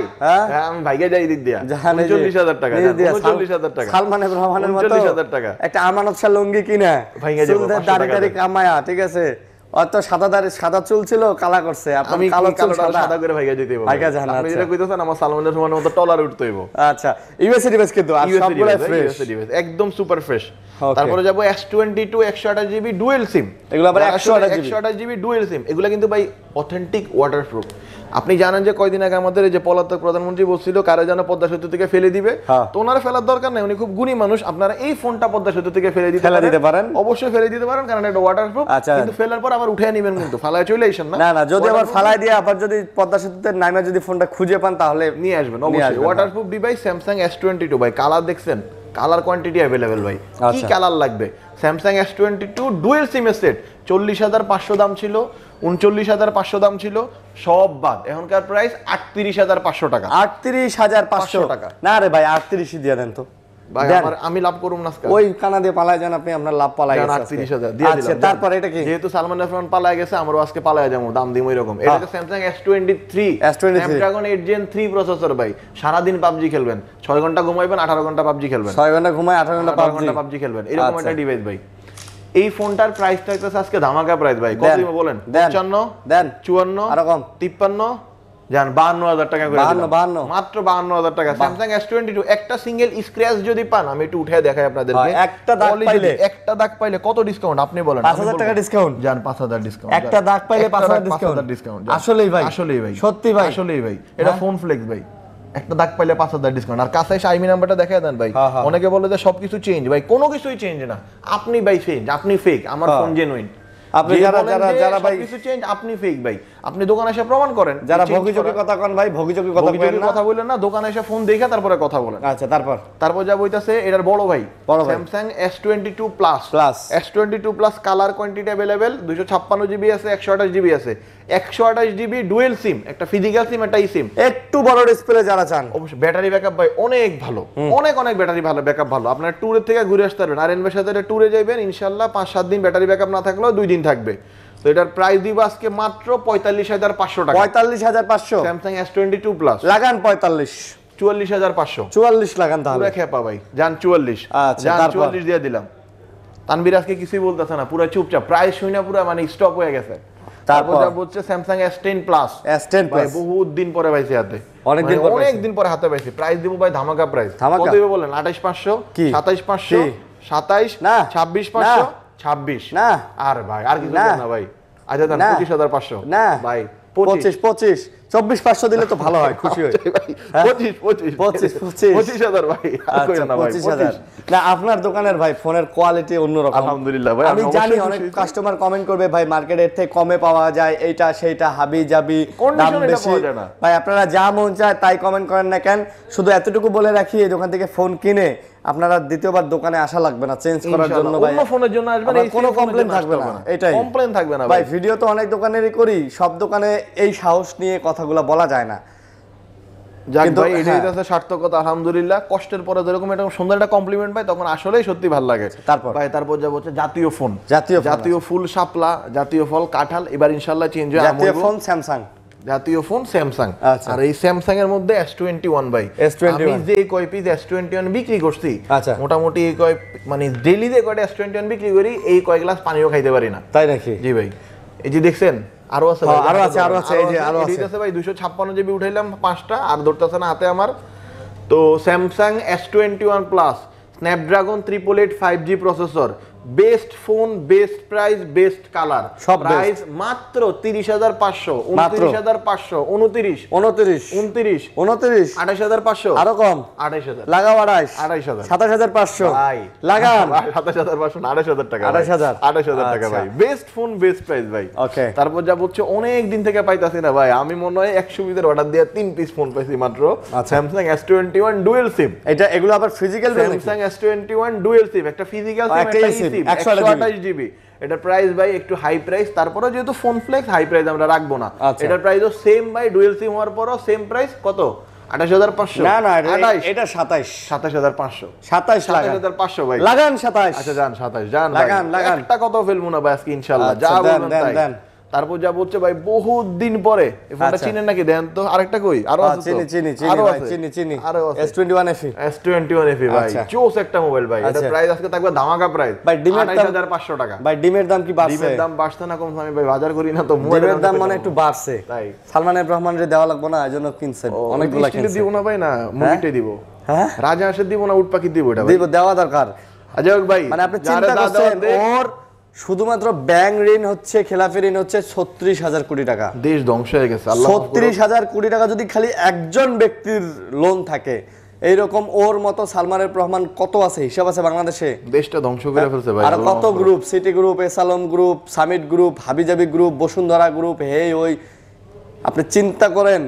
[SPEAKER 2] আমি ভাইগে যাই দিক দিয়া 39000 টাকা 39000 টাকা
[SPEAKER 1] সালমান রহমানের মতো
[SPEAKER 2] 39000 টাকা
[SPEAKER 1] একটা আমানত শাহ লুঙ্গি কিনা
[SPEAKER 2] ভাইগে যাব
[SPEAKER 1] দাড়ি কামায়া, ঠিক আছে? অত সাদা চুল ছিল, কালা করছে।
[SPEAKER 2] আমি কালো চুল সাদা করে ভাইগা দিতে পারবো। আপনি যেটা কইতেছেন আমার সালমানের রহমানের মতো টলার উঠতে হইব।
[SPEAKER 1] আচ্ছা ইউএসএ ডিভাইস কিন্তু আর সবগুলো ফ্রেশ,
[SPEAKER 2] একদম সুপার ফ্রেশ। তারপরে যাব S22 128GB ডুয়াল সিম।
[SPEAKER 1] এগুলো আবার 128GB
[SPEAKER 2] ডুয়াল সিম, এগুলো কিন্তু ভাই অথেন্টিক ওয়াটারপ্রুফ। আপনি জানেন যে কয়দিন আগে আমাদের এই যে পলাতক প্রধানমন্ত্রী বলছিল কারে যেন পদ্মা সেতু থেকে ফেলে দিবে, তো ওনার ফেলার দরকার নাই, উনি খুব গুণী মানুষ। আপনারা এই ফোনটা পদ্মা সেতু থেকে ফেলে দিতে পারেন, অবশ্যই ফেলে দিতে পারেন, কারণ এটা ওয়াটারপ্রুফ। কিন্তু ফেলার পর আবার উঠিয়ে নেবেন, কিন্তু ফালায় চলে আসেন না।
[SPEAKER 1] না যদি আবার ফালায় দিয়ে আবার যদি পদ্মা সেতুতে নামে যদি ফোনটা খুঁজে পান তাহলে
[SPEAKER 2] নিয়ে আসবেন অবশ্যই। ওয়াটারপ্রুফ ডিভাইস স্যামসাং S22 ভাই। কালার দেখছেন, কালার কোয়ান্টিটি अवेलेबल ভাই, কি কালার লাগবে। Samsung S22 dual SIM set 40500 দাম ছিল, 39500 দাম ছিল, সব বাদ এখনকার প্রাইস 38500 টাকা।
[SPEAKER 1] 38500 টাকা না রে ভাই, 38 দিয়ে দেন তো
[SPEAKER 2] ভাই, আমি লাভ করুম না আজকে।
[SPEAKER 1] ওই কানা দিয়ে পালায় যান আপনি, আপনার লাভ পালায় গেছে
[SPEAKER 2] 38000 দিয়ে দিলাম।
[SPEAKER 1] আচ্ছা তারপর এটা কি?
[SPEAKER 2] যেহেতু সালমান রহমান পালায় গেছে, আমরাও আজকে পালায় যাবো, দাম দিম ওইরকম। এটা তো Samsung S23 Snapdragon 8 Gen 3 processor ভাই। সারা দিন পাবজি খেলবেন, 6 ঘন্টা ঘুমাইবেন, 18 ঘন্টা পাবজি খেলবেন,
[SPEAKER 1] 6 ঘন্টা ঘুমায় 18 ঘন্টা
[SPEAKER 2] পাবজি খেলবেন, এরকম একটা ডিভাইস ভাই। এই ফোনটার প্রাইস থাকতেছে আজকে ধামাকা প্রাইস ভাই। কত দিব বলেন? 55
[SPEAKER 1] দেন
[SPEAKER 2] 54
[SPEAKER 1] আর কম
[SPEAKER 2] 53 জান 52000 টাকা করে দিলাম।
[SPEAKER 1] 52
[SPEAKER 2] মাত্র 52000 টাকা। স্যামসাং S22 একটা সিঙ্গেল স্ক্র্যাচ যদি পান, আমি একটু উঠে দেখাই আপনাদেরকে। একটা দাগ পাইলে কত ডিসকাউন্ট আপনি বলেন?
[SPEAKER 1] 5000 টাকা ডিসকাউন্ট
[SPEAKER 2] জান, 5000 ডিসকাউন্ট।
[SPEAKER 1] একটা দাগ পাইলে 5000 ডিসকাউন্ট। আসলেই ভাই,
[SPEAKER 2] আসলেই ভাই,
[SPEAKER 1] সত্যি ভাই,
[SPEAKER 2] আসলেই ভাই। এটা ফোন ফ্লেক্স ভাই, একটা দাগ পাইলে 5000 ডিসকাউন্ট। আর কাছে এসে আইমি নাম্বারটা দেখায় দেন ভাই। অনেকে বলে যে সবকিছু চেঞ্জ, ভাই কোনো কিছুই চেঞ্জ না। আপনি ভাই চেঞ্জ, আপনি ফেক, আমার ফোন জেনুইন।
[SPEAKER 1] আপনি যারা ভাই
[SPEAKER 2] কিছু চেঞ্জ, আপনি ফেক ভাই। আপনি দোকানে এসে প্রমাণ করেন।
[SPEAKER 1] যারা ভোগীযোগী কথা কন ভাই, ভোগীযোগী কথা
[SPEAKER 2] বলেন না, দোকানে এসে ফোন দেখে তারপরে কথা বলেন।
[SPEAKER 1] আচ্ছা, তারপর
[SPEAKER 2] যা বইতাছে এটার বড় ভাই Samsung S22 Plus S22 Plus colour quantity available 256 GB আছে, 128 জিবি আছে। 128 জিবি ডুয়েল সিম, একটা ফিজিক্যাল সিম, একটা ই সিম।
[SPEAKER 1] একটু বড় ডিসপ্লে যারা চান,
[SPEAKER 2] অবশ্যই ব্যাটারি ব্যাকআপ ভাই অনেক ভালো, অনেক ব্যাটারি ভালো, ব্যাকআপ ভালো। আপনার ট্যুরের থেকে ঘুরে আসতে পারবেন। আর এনবের সাথে ট্যুরে যাবেন ইনশাআল্লাহ 5-7 দিন ব্যাটারি ব্যাকআপ না থাকলেও 2 দিন থাকবে। তো এটার প্রাইস দিব আজকে মাত্র 45500 টাকা।
[SPEAKER 1] 45500
[SPEAKER 2] Samsung S22 Plus
[SPEAKER 1] লাগান 45,
[SPEAKER 2] 44500
[SPEAKER 1] 44 লাগান তাহলে।
[SPEAKER 2] পুরো খেপা ভাই, জান 44।
[SPEAKER 1] আচ্ছা,
[SPEAKER 2] জান 44 দিয়ে দিলাম। তানভীর আজকে কিছুই বলতেছে না, পুরো চুপচাপ, প্রাইস শুনে পুরো মানে স্টপ হয়ে গেছে। তারপর যা বলছে Samsung S10 Plus,
[SPEAKER 1] S10 Plus
[SPEAKER 2] বহুত দিন পরে পাইছি হাতে,
[SPEAKER 1] অনেক
[SPEAKER 2] দিন পরে হাতে পাইছি। প্রাইস দিব ভাই ধামাকা প্রাইস। কত দিবে বলেন? 28500, 27500, 27 না, 26500, 26
[SPEAKER 1] না।
[SPEAKER 2] আর ভাই আর কিছু না ভাই। আচ্ছা দেন 25500
[SPEAKER 1] না
[SPEAKER 2] ভাই,
[SPEAKER 1] 25 24500 দিলে তো ভালো হয়, খুশি হই ভাই।
[SPEAKER 2] 25000 ভাই, আর কই না ভাই 25000
[SPEAKER 1] না। আপনার দোকানের ভাই ফোনের কোয়ালিটি অন্যরকম
[SPEAKER 2] আলহামদুলিল্লাহ ভাই।
[SPEAKER 1] আমি জানি অনেক কাস্টমার কমেন্ট করবে ভাই মার্কেটের থেকে কমে পাওয়া যায়, এইটা সেইটা হাবি জাবি, দাম বেশি। ভাই আপনারা যা মন চায় তাই কমেন্ট করেন না কেন, শুধু এতটুকু বলে রাখি এই দোকান থেকে ফোন কিনে আপনারা দ্বিতীয়বার দোকানে আসা লাগবে না চেঞ্জ করার জন্য ভাই।
[SPEAKER 2] অন্য ফোনের জন্য আসবেন, এই
[SPEAKER 1] কোনো কমপ্লেইন থাকবে না, এটাই
[SPEAKER 2] কমপ্লেইন থাকবে না
[SPEAKER 1] ভাই। ভিডিও তো অনেক দোকানেরই করি, সব দোকানে এই সাহস নিয়ে কথাগুলো বলা যায় না।
[SPEAKER 2] যাক ভাই, এটাই হচ্ছে সার্থকতা আলহামদুলিল্লাহ। কষ্টের পরে যেরকম একটা সুন্দর একটা কমপ্লিমেন্ট পাই তখন আসলেই সত্যি ভালো লাগে। তারপর যা বলছে জাতীয় ফোন, জাতীয় ফুল শাপলা, জাতীয় ফল কাঁঠাল, এবার ইনশাআল্লাহ চেঞ্জ হবে।
[SPEAKER 1] জাতীয় ফোন স্যামসাং,
[SPEAKER 2] জাতীয় ফোন স্যামসাং। আর এই স্যামসাং এর মধ্যে S21 ভাই, আমি যে কয় পিস S21 বিক্রি করছি মোটামুটি এই কয় মানে ডেইলি যে কয়টা S21 বিক্রি করি এই কয় গ্লাস পানিও খাইতে পারি না।
[SPEAKER 1] তাই নাকি?
[SPEAKER 2] জি ভাই। এই যে দেখছেন আরো আছে ভাই,
[SPEAKER 1] আরো আছে এই যে আরো
[SPEAKER 2] আছে ভাই। 256 জিবি উঠাইলাম 5টা, আর ধরতেছে না হাতে আমার। তো Samsung S21 Plus Snapdragon 888 5G processor, best phone, best price, best colour, price মাত্র 30500, 29500, 29 28500,
[SPEAKER 1] আরো কম
[SPEAKER 2] 28000
[SPEAKER 1] লাগাও 28000 ভাই লাগান
[SPEAKER 2] 27500 28000 টাকা
[SPEAKER 1] 28000
[SPEAKER 2] টাকা ভাই। বেস্ট ফোন, বেস্ট প্রাইস ভাই। ওকে, তারপর যা বলছে অনেক দিন থেকে পাইতাছি না ভাই, আমি মনে হয় 100 পিসের অর্ডার দিয়ে 3 পিস ফোন পাইছি মাত্র। Samsung S21 ডুয়াল সিম,
[SPEAKER 1] এটা এগুলো আবার physical
[SPEAKER 2] Samsung S21 dual SIM, একটা ফিজিক্যাল সিম, একটা সিম 128 জিবি। এটার প্রাইস ভাই একটু হাই প্রাইস, তারপরে যেহেতু ফোন ফ্লেক্স হাই প্রাইস আমরা রাখবো না। এটার প্রাইসও সেম ভাই, ডুয়াল সিম হওয়ার পরও সেম প্রাইস। কত? 28500
[SPEAKER 1] না এটা 27500
[SPEAKER 2] 27500 ভাই
[SPEAKER 1] লাগান 27।
[SPEAKER 2] আচ্ছা যান 27 যান লাগান একটা কত ফেলবো না ভাই আজকে ইনশাআল্লাহ, যা বলবেন তাই। তারপর যা বলছে ভাই বহুত দিন পরে এই ফোনটা চিনেন নাকি? দেন তো আরেকটা কই, আরো আছে তো চিনি আরো আছে S21 FE ভাই, চোস একটা মোবাইল ভাই। এটা প্রাইস আজকে থাকবে ধামাকা প্রাইস ভাই, 28500 টাকা ভাই। ডিমের দাম কি বাড়ছে? ডিমের দাম বাড়ছে না কমছে? আমি ভাই বাজার করি না তো,
[SPEAKER 1] ডিমের দাম মানে একটু বাড়ছে তাই। সালমানের রহমানের দেওয়া লাগবে না, এজন্য কিনছেন অনেকগুলো কিনছেন।
[SPEAKER 2] দিব না ভাই, না মুভিটাই দিব। হ্যাঁ রাজা হাঁসের দিব না উট পাখি দিব? এটা
[SPEAKER 1] দিব, দেওয়া দরকার।
[SPEAKER 2] আচ্ছা ভাই
[SPEAKER 1] মানে আপনি চিন্তা করছেন ওর শুধুমাত্র ব্যাংক ঋণ হচ্ছে, খেলাফি ঋণ হচ্ছে 36000 কোটি টাকা।
[SPEAKER 2] দেশ ধ্বংস হয়ে গেছে।
[SPEAKER 1] 36000 কোটি টাকা যদি খালি একজন ব্যক্তির লোন থাকে, এইরকম ওর মতো সালমানের রহমান কত আছে, হিসাব আছে বাংলাদেশে?
[SPEAKER 2] দেশটা ধ্বংস করে ফেলছে ভাই।
[SPEAKER 1] আর কত গ্রুপ, সিটি গ্রুপ, এসালম গ্রুপ, সামিট গ্রুপ, হাবিজাবি গ্রুপ, বসুন্ধরা গ্রুপ, হেই ওই। আপনি চিন্তা করেন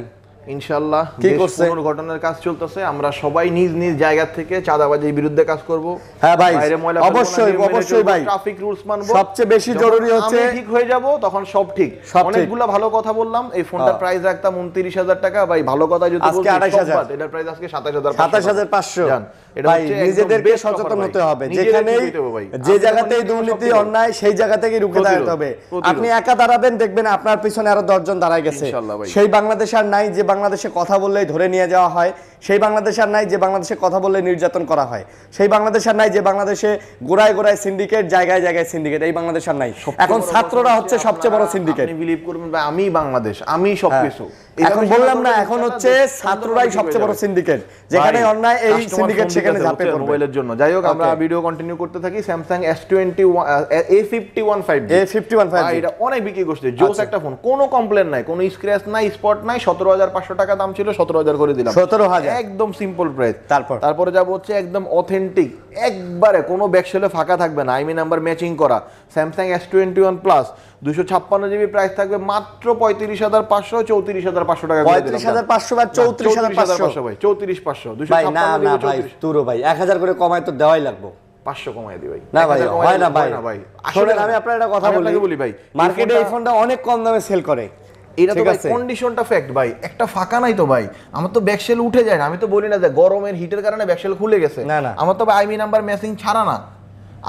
[SPEAKER 2] ইনশাআল্লাহ কি করছে, পুনর্গঠনের কাজ চলতেছে। আমরা সবাই নিজ নিজ জায়গা থেকে চাঁদাবাজির বিরুদ্ধে কাজ করব।
[SPEAKER 1] হ্যাঁ ভাই অবশ্যই ভাই,
[SPEAKER 2] ট্রাফিক রুলস মানবো।
[SPEAKER 1] সবচেয়ে বেশি জরুরি হচ্ছে
[SPEAKER 2] ঠিক হয়ে যাব তখন সব ঠিক। অনেকগুলো ভালো কথা বললাম। এই ফোনটার প্রাইস রাখতাম 29000 টাকা ভাই, ভালো কথা যদি বলছি আজকে 28000, এটার প্রাইস আজকে 27500 জান। এটা
[SPEAKER 1] ভাই নিজেদেরকে সচেতন হতে হবে, যেখানেই যে জায়গাতেই দুর্নীতি অন্যায় সেই জায়গা থেকে রুখে দাঁড়াতে হবে। আপনি একা দাঁড়াবেন, দেখবেন আপনার পিছনে আরো 10 জন দাঁড়ায় গেছে। সেই বাংলাদেশ আর নাই যে বাংলাদেশে কথা বললেই ধরে নিয়ে যাওয়া হয়, সেই বাংলাদেশ আর নাই যে বাংলাদেশে কথা বললে নির্যাতন করা হয়, সেই বাংলাদেশ আর নাই যে বাংলাদেশে গোড়ায় গোড়ায় সিন্ডিকেট, জায়গায় জায়গায় সিন্ডিকেট। এই বাংলাদেশ আর নাই। এখন ছাত্ররা হচ্ছে সবচেয়ে বড় সিন্ডিকেট।
[SPEAKER 2] আপনি বিলিভ করবেন ভাই, আমি বাংলাদেশ, আমি সবকিছু।
[SPEAKER 1] এখন বললাম না, এখন হচ্ছে ছাত্ররাই সবচেয়ে বড় সিন্ডিকেট, যেখানে অন্যায় এই সিন্ডিকেট সেখানে ঝাঁপে পড়বে
[SPEAKER 2] মোবাইলের জন্য। যাই হোক আমরা ভিডিও কন্টিনিউ করতে থাকি। Samsung A51 5G এটা অনেক বিক্রি করছে, জোস একটা ফোন, কোনো কমপ্লেন নাই, কোনো স্ক্র্যাচ নাই, স্পট নাই। 17500 500 টাকা দাম ছিল, 17000 করে দিলাম,
[SPEAKER 1] 17000
[SPEAKER 2] একদম সিম্পল প্রাইস।
[SPEAKER 1] তারপরে
[SPEAKER 2] যাব হচ্ছে একদম অথেন্টিক, একবারে কোনো ব্যাকশেলে ফাঁকা থাকবে না, আইমি নাম্বার ম্যাচিং করা Samsung S21 plus 256 GB, price থাকবে মাত্র 35500, 34500 টাকা।
[SPEAKER 1] 35500 বা 34500
[SPEAKER 2] ভাই, 34500,
[SPEAKER 1] ভাই না না ভাই তুরো ভাই 1000 করে কমায় তো দেওয়াই লাগবে।
[SPEAKER 2] 500 কমাই দিই ভাই।
[SPEAKER 1] না ভাই হয় না ভাই, আসলে আমি আপনার একটা কথা বলি
[SPEAKER 2] ভাই,
[SPEAKER 1] মার্কেটে এই ফোনটা অনেক কম দামে সেল করে,
[SPEAKER 2] এটা তো ভাই কন্ডিশনটা ফ্যাক্ট ভাই, একটা ফাঁকা নাই তো ভাই, আমার তো ব্যাকশেল উঠে যায় না, আমি তো বলি না যে গরমের হিটের কারণে ব্যাকশেল খুলে গেছে,
[SPEAKER 1] না না,
[SPEAKER 2] আমার তো আইমি নাম্বার ম্যাচিং ছাড়া না,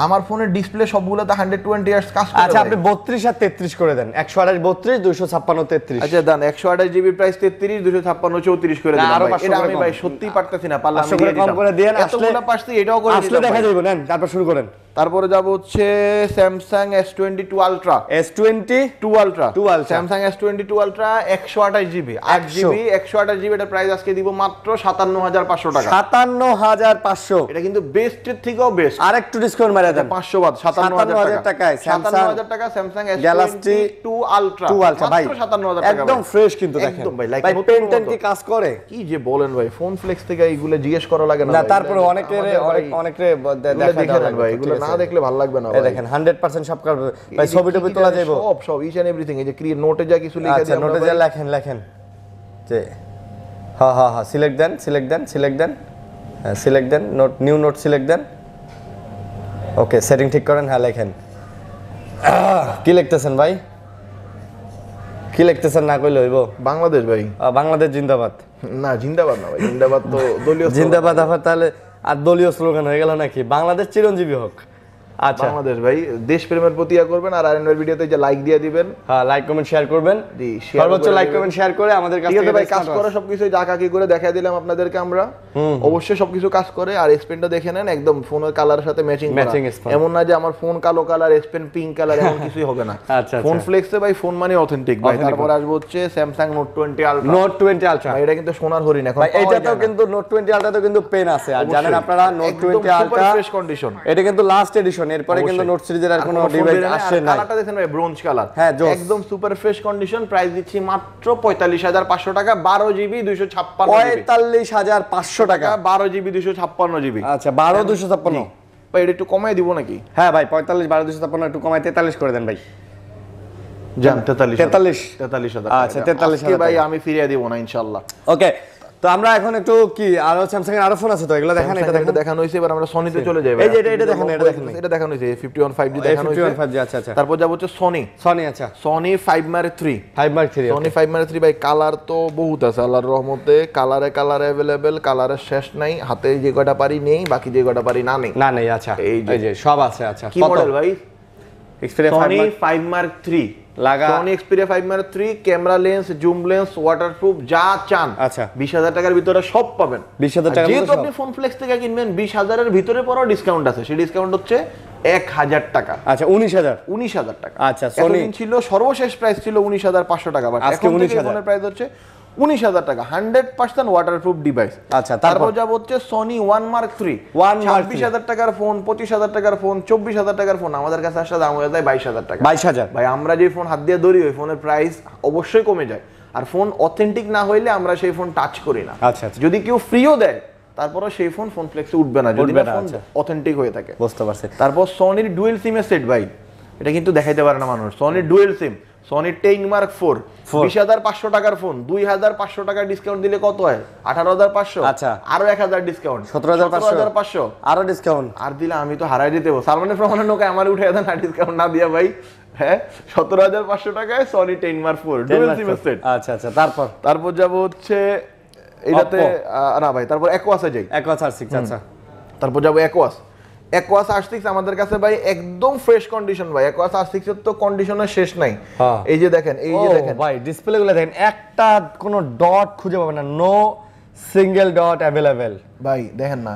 [SPEAKER 2] আমার ফোনের ডিসপ্লে সবগুলোতে 120 হার্টজ কাজ করে।
[SPEAKER 1] আচ্ছা আপনি 32 আর 33 করে দেন, 128 32 256 33।
[SPEAKER 2] আচ্ছা দেন 128 জিবি প্রাইস 33, 256 34 করে দেন ভাই। এটা আমি ভাই সত্যি পারতেছি না, পারলাম আমি দিয়ে দিলাম, কম করে দেন, এতগুলো পারছি এটাও করে দিলাম,
[SPEAKER 1] আসলে দেখা যাবে। নেন তারপর শুরু করেন।
[SPEAKER 2] তারপরে যাব হচ্ছে Samsung S22 ultra,
[SPEAKER 1] S22 ultra,
[SPEAKER 2] Samsung S22 ultra 128 GB, 8 GB 128 GB, এটার প্রাইস আজকে দিব মাত্র 57500 টাকা।
[SPEAKER 1] 57500,
[SPEAKER 2] এটা কিন্তু বেস্টের থেকেও বেস্ট,
[SPEAKER 1] আরেকটু ডিসকাউন্ট মারা দেন
[SPEAKER 2] 500 বাদ, 57000 টাকায়
[SPEAKER 1] 57000
[SPEAKER 2] টাকা স্যামসাং
[SPEAKER 1] S22
[SPEAKER 2] আলট্রা
[SPEAKER 1] ভাই,
[SPEAKER 2] মাত্র 57000 টাকা,
[SPEAKER 1] একদম ফ্রেশ কিন্তু দেখেন
[SPEAKER 2] একদম ভাই, লাইক
[SPEAKER 1] ভাই পেন্টেন কি কাজ করে,
[SPEAKER 2] কি যে বলেন ভাই, ফোন ফ্লেক্স থেকে এইগুলো জিজ্ঞেস করা লাগে না?
[SPEAKER 1] না তারপরে অনেকে দেখা দেন ভাই,
[SPEAKER 2] এগুলো না দেখলে ভালো লাগবে না
[SPEAKER 1] ভাই। দেখেন 100% সব কাজ ভাই, ছবি টবি তোলা যাবে
[SPEAKER 2] সব ইচ এন্ড এভরিথিং। এই যে ক্রিয়েট নোটে যা কিছু লিখে
[SPEAKER 1] আচ্ছা
[SPEAKER 2] দেন,
[SPEAKER 1] নোটে যা লেখেন যে হ্যাঁ সিলেক্ট দেন হ্যাঁ সিলেক্ট দেন, নোট নিউ নোট সিলেক্ট দেন, ওকে সেটিং ঠিক করেন, হ্যাঁ লেখেন। কি লিখতেছেন ভাই, কি লিখতেছেন না কইলে হইব?
[SPEAKER 2] বাংলাদেশ ভাই,
[SPEAKER 1] বাংলাদেশ জিন্দাবাদ।
[SPEAKER 2] না জিন্দাবাদ না ভাই, জিন্দাবাদ তো দলীয়
[SPEAKER 1] জিন্দাবাদ আবার তাহলে আর দলীয় স্লোগান হয়ে গেল নাকি? বাংলাদেশ চিরঞ্জীবী হোক। আচ্ছা
[SPEAKER 2] বাংলাদেশ ভাই, দেশপ্রেমের প্রতি করবেন, আর আরএনএর ভিডিওতে যে লাইক দিয়ে দিবেন,
[SPEAKER 1] হ্যাঁ লাইক কমেন্ট শেয়ার করবেন, সর্বোচ্চ লাইক কমেন্ট শেয়ার করে আমাদের কাছে
[SPEAKER 2] ভাই কাজ করে সবকিছু জাকাকি করে দেখাই দিলাম আপনাদেরকে আমরা, অবশ্যই সবকিছু কাজ করে। আর এস পেনটা দেখে নেন, একদম ফোনের কালারের সাথে ম্যাচিং করা, এমন না যে আমার ফোন কালো কালার এস পেন পিঙ্ক কালার, এমন কিছুই হবে না।
[SPEAKER 1] আচ্ছা
[SPEAKER 2] ফোন ফ্লেক্সে ভাই, ফোন মানে অথেন্টিক ভাই। তারপর আসবো হচ্ছে Samsung note 20 ultra,
[SPEAKER 1] note 20 ultra
[SPEAKER 2] এটা কিন্তু সোনার হরিণ এখন
[SPEAKER 1] ভাই, এটাতেও কিন্তু নোট 20 আলট্রাতেও কিন্তু পেন আছে, আর জানেন আপনারা নোট 20 আলট্রা
[SPEAKER 2] ফ্রেশ কন্ডিশন,
[SPEAKER 1] এটা কিন্তু লাস্ট এডিশন, এরপরে কিন্তু নোট সিরিজের আর কোনো ডিভাইস আসে না।
[SPEAKER 2] কালারটা দেখেন ভাই, ব্রোঞ্জ কালার,
[SPEAKER 1] হ্যাঁ
[SPEAKER 2] একদম সুপার ফ্রেশ কন্ডিশন। প্রাইস দিচ্ছি মাত্র 45500 টাকা, 12 জিবি 256
[SPEAKER 1] 45500 টাকা,
[SPEAKER 2] 12 জিবি 256 জিবি।
[SPEAKER 1] আচ্ছা 12 256
[SPEAKER 2] ভাই এটা একটু কমাই দিব নাকি?
[SPEAKER 1] হ্যাঁ ভাই 45 12 256 একটু কমাই 43 করে দেন ভাই।
[SPEAKER 2] জান
[SPEAKER 1] 43000। আচ্ছা 43000
[SPEAKER 2] ভাই আমি ফিরিয়ে দিব না ইনশাআল্লাহ।
[SPEAKER 1] ওকে, তো আমরা এখন একটু কি আরো স্যামসাং এর আরো ফোন আছে তো, এগুলো দেখেন। এটা
[SPEAKER 2] দেখানো হইছে, এবার আমরা সনিতে চলে যাই।
[SPEAKER 1] এই যে এটা দেখেন,
[SPEAKER 2] এটা দেখানো হইছে 51 5G দেখানো হইছে।
[SPEAKER 1] 51 5G আচ্ছা।
[SPEAKER 2] তারপর যাব হচ্ছে সনি,
[SPEAKER 1] আচ্ছা
[SPEAKER 2] সনি 5 Mark 3, সনি 5 Mark 3 ভাই, কালার তো বহুত আছে আল্লাহর রহমতে, কালারে अवेलेबल, কালারের শেষ নাই, হাতে যে কয়টা পারি নেই, বাকি যে কয়টা পারি না নেই।
[SPEAKER 1] আচ্ছা এই যে সব আছে। আচ্ছা
[SPEAKER 2] কি মডেল ভাই?
[SPEAKER 1] Xperia
[SPEAKER 2] সনি 5 Mark 3 লাগা, Sony Xperia 5 Mark 3, camera lens, zoom lens, waterproof, যা চান।
[SPEAKER 1] আচ্ছা
[SPEAKER 2] 20000 টাকার ভিতরে সব পাবেন।
[SPEAKER 1] 20000 টাকার
[SPEAKER 2] যেহেতু আপনি ফোন ফ্লেক্স থেকে কিনবেন, 20000 এর ভিতরে পরও ডিসকাউন্ট আছে, সেই ডিসকাউন্ট হচ্ছে 1000 টাকা।
[SPEAKER 1] আচ্ছা 19000
[SPEAKER 2] টাকা।
[SPEAKER 1] আচ্ছা সনি
[SPEAKER 2] ছিল সর্বশেষ প্রাইস ছিল 19500 টাকা, বাট এখন ফোনের প্রাইস হচ্ছে 19000 টাকা, 100% ওয়াটারপ্রুফ ডিভাইস।
[SPEAKER 1] আচ্ছা
[SPEAKER 2] তারপর যাব হচ্ছে সনি 1 Mark 3, 26000 টাকার ফোন, 25000 টাকার ফোন, 24000 টাকার ফোন, আমাদের কাছে আসলে দাম হয়ে যায় 22000 টাকা।
[SPEAKER 1] 22000
[SPEAKER 2] ভাই, আমরা যে ফোন হাত দিয়ে ধরি ওই ফোনের প্রাইস অবশ্যই কমে যায়, আর ফোন অথেন্টিক না হইলে আমরা সেই ফোন টাচ করি না।
[SPEAKER 1] আচ্ছা
[SPEAKER 2] যদি কেউ ফ্রিও দেয়, তারপরে সেই ফোন ফ্লেক্সে উঠবে না যদি ফোন অথেন্টিক হয়ে থাকে।
[SPEAKER 1] বুঝতে পারছি।
[SPEAKER 2] তারপর সনির ডুয়েল সিমের সেট ভাই, এটা কিন্তু দেখাইতে পারে না মানুষ। সনির ডুয়েল সিম, সনি 10 Mark 4, 20500 টাকার ফোন, 2500 টাকা ডিসকাউন্ট দিলে কত হয়? 18500।
[SPEAKER 1] আচ্ছা
[SPEAKER 2] আরো 1000 ডিসকাউন্ট,
[SPEAKER 1] 17500 আরো ডিসকাউন্ট।
[SPEAKER 2] আর দিলে আমি তো হারাই দিতে হবো। সালমানের প্রমাণের নৌকায় আমার উঠে দেন, না ডিসকাউন্ট না দিয়া ভাই। হ্যাঁ 17500 টাকায় সনি 10 Mark 4 ডুয়েল সিমের সেট।
[SPEAKER 1] আচ্ছা তারপর
[SPEAKER 2] যাব হচ্ছে এটাতে না ভাই, তারপর অ্যাকোয়াসে যাই।
[SPEAKER 1] Aqueous R6। আচ্ছা
[SPEAKER 2] তারপর যাব অ্যাকোয়াস R6 আমাদের কাছে ভাই একদম ফ্রেশ কন্ডিশন ভাই। অ্যাকোয়াস R6 এর তো কন্ডিশনের শেষ নাই। এই যে দেখেন
[SPEAKER 1] ভাই ডিসপ্লেগুলো দেখেন, একটা কোনো ডট খুঁজে পাবেন না, নো সিঙ্গেল ডট अवेलेबल
[SPEAKER 2] ভাই। দেখেন না